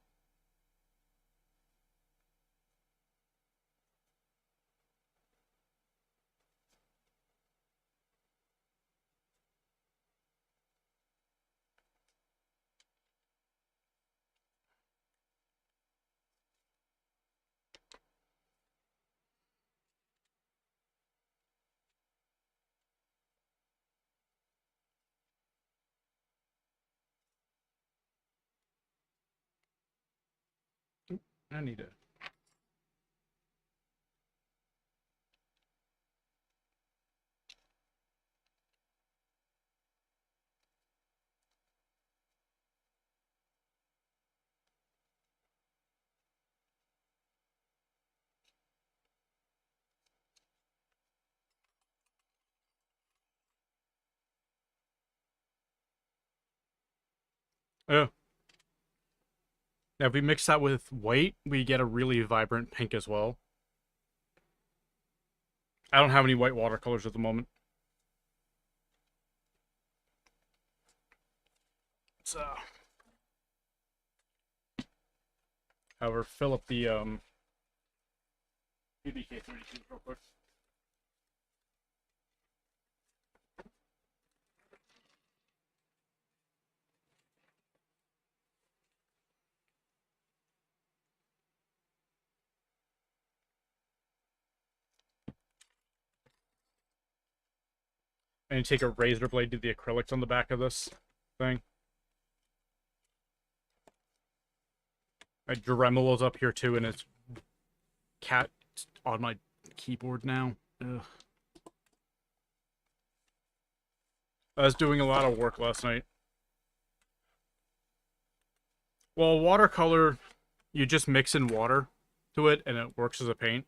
I need it. Yeah. Now, if we mix that with white, we get a really vibrant pink as well. I don't have any white watercolors at the moment. So, however, fill up the PBK 32 real quick. And you take a razor blade to the acrylics on the back of this thing. My Dremel is up here too, and it's cat on my keyboard now. Ugh. I was doing a lot of work last night. Well, watercolor, you just mix in water to it, and it works as a paint.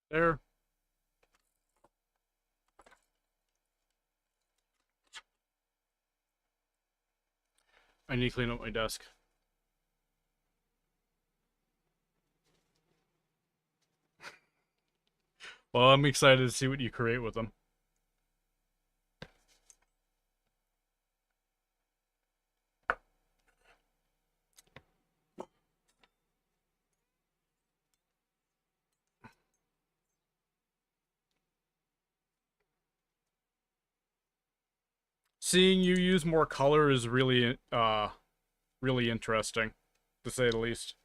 There. I need to clean up my desk. Well, I'm excited to see what you create with them. Seeing you use more color is really, really interesting, to say the least.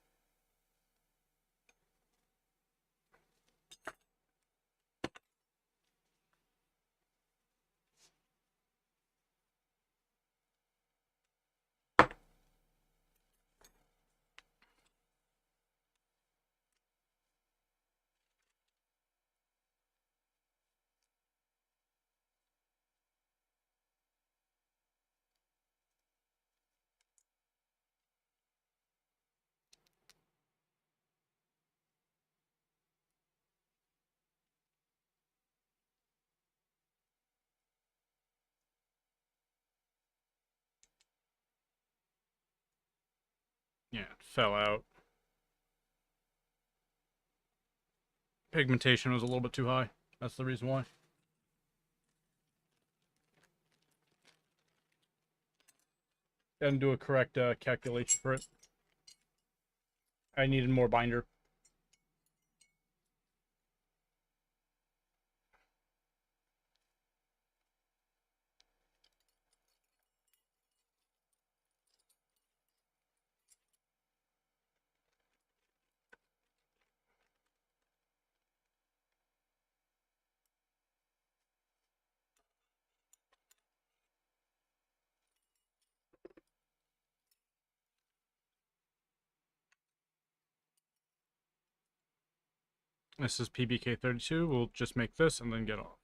Yeah, it fell out. Pigmentation was a little bit too high. That's the reason why. Didn't do a correct calculation for it. I needed more binder. This is PBK32. We'll just make this and then get off.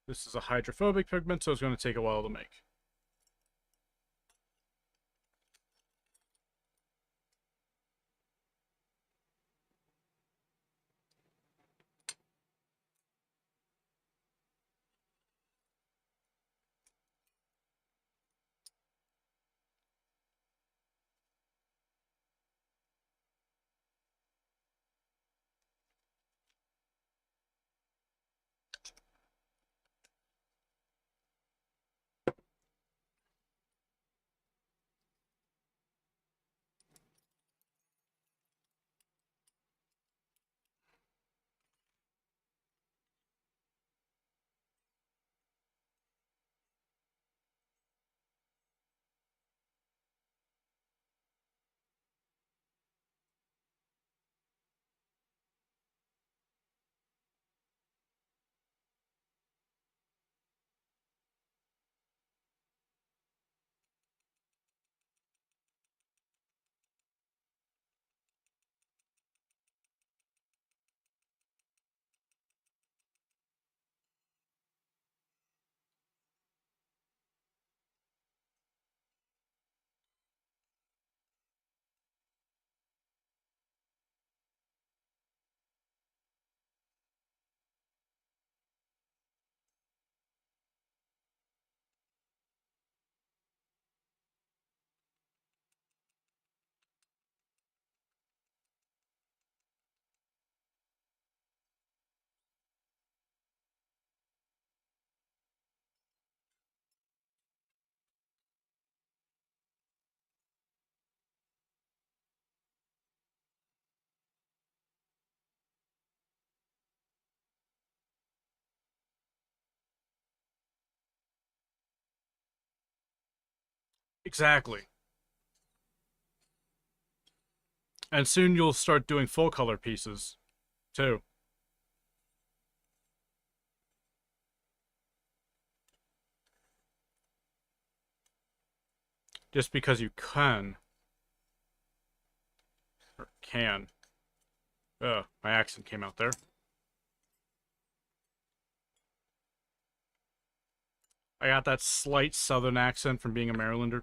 This is a hydrophobic pigment, so it's going to take a while to make. Exactly. And soon you'll start doing full color pieces, too. Just because you can. Or can. Ugh, my accent came out there. I got that slight southern accent from being a Marylander.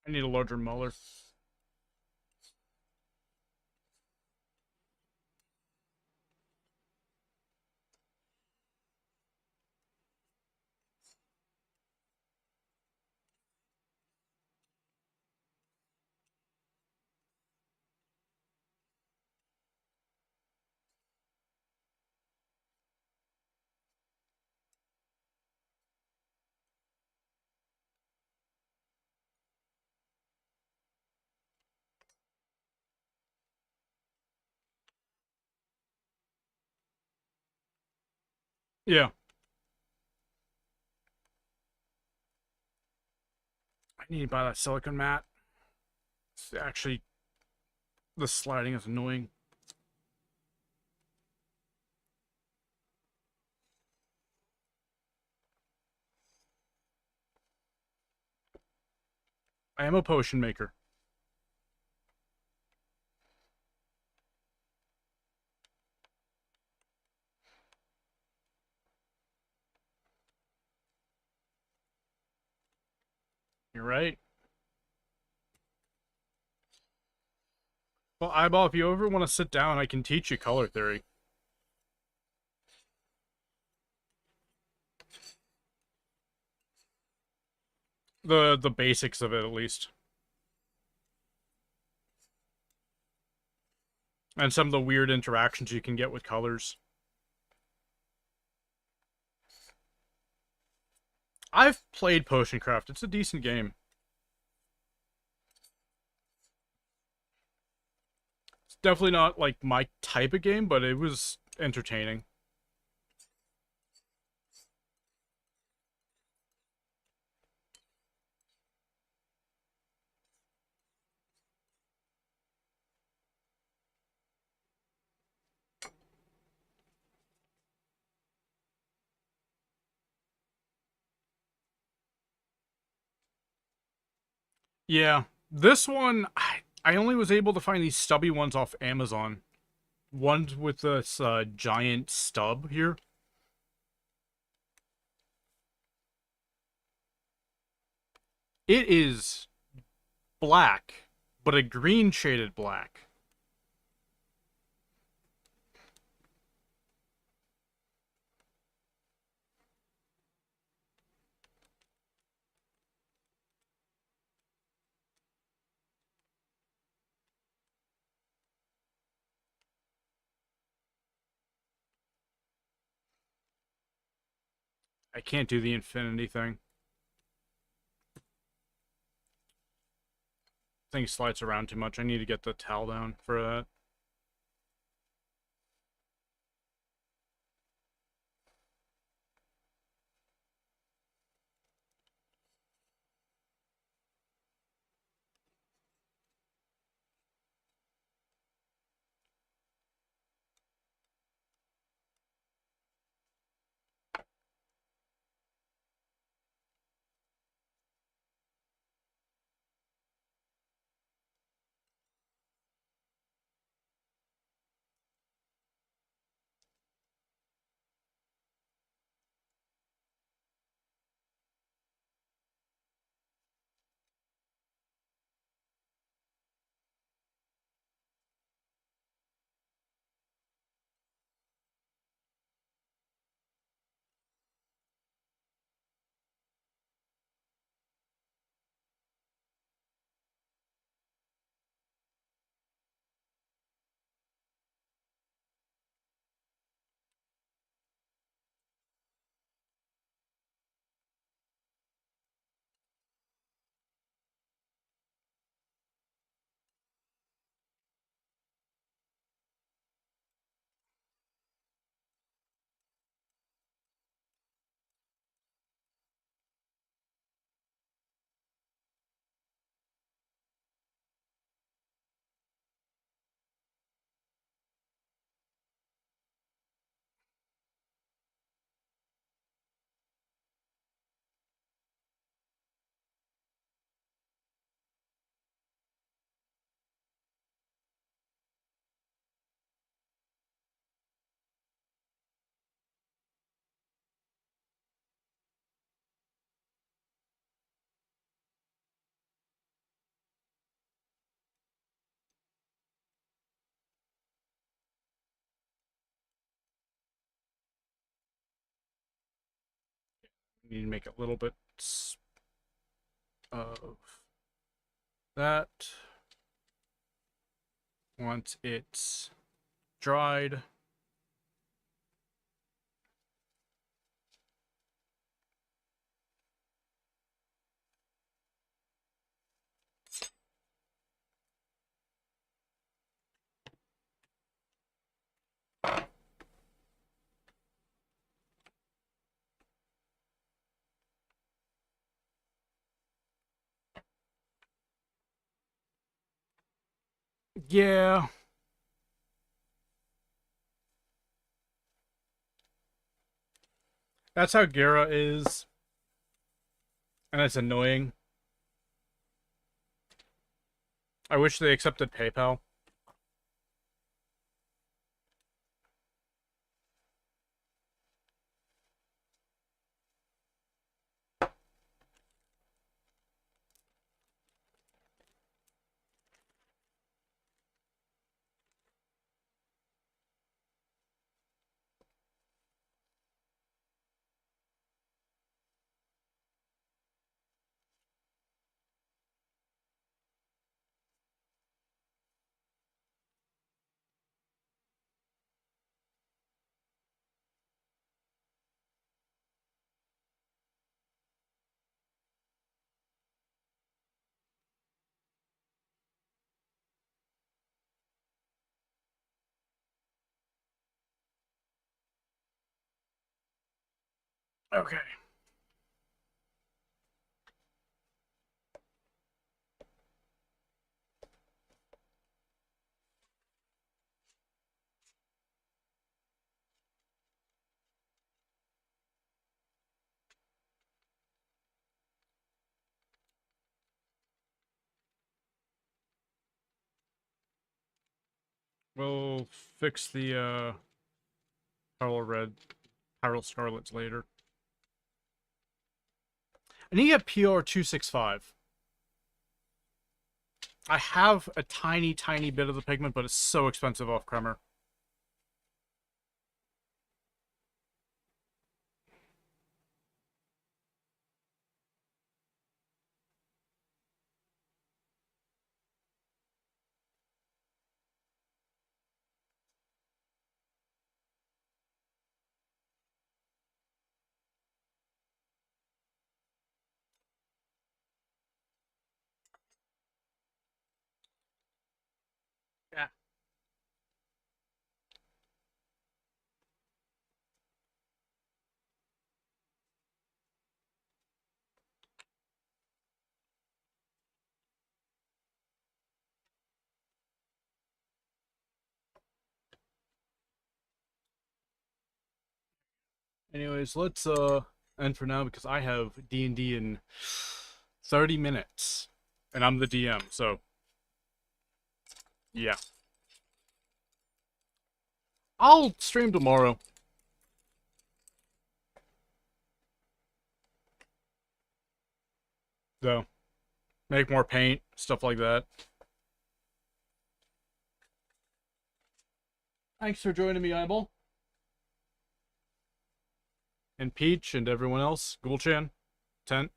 I need a larger Muller. Yeah. I need to buy that silicone mat. It's actually, the sliding is annoying. I am a potion maker. You're right. Well, Eyeball, if you ever want to sit down, I can teach you color theory. The basics of it, at least. And some of the weird interactions you can get with colors. I've played Potion Craft. It's a decent game. It's definitely not, like, my type of game, but it was entertaining. Yeah. This one, I only was able to find these stubby ones off Amazon. Ones with this giant stub here. It is black, but a green shaded black. I can't do the infinity thing. Thing slides around too much. I need to get the towel down for that. Need to make a little bit of that. Once it's dried. Yeah. That's how Gera is. And it's annoying. I wish they accepted PayPal. Okay. We'll fix the Pyrrol Red, Pyrrol Scarlets later. I need to get PR265. I have a tiny, tiny bit of the pigment, but it's so expensive off Kremer. Yeah. Anyways, let's end for now because I have D&D in 30 minutes. And I'm the DM, so yeah. I'll stream tomorrow. So, make more paint, stuff like that. Thanks for joining me, Eyeball. And Peach and everyone else. Ghoulchan. Tent.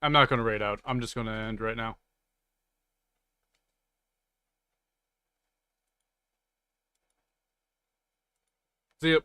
I'm not going to raid out. I'm just going to end right now. See ya.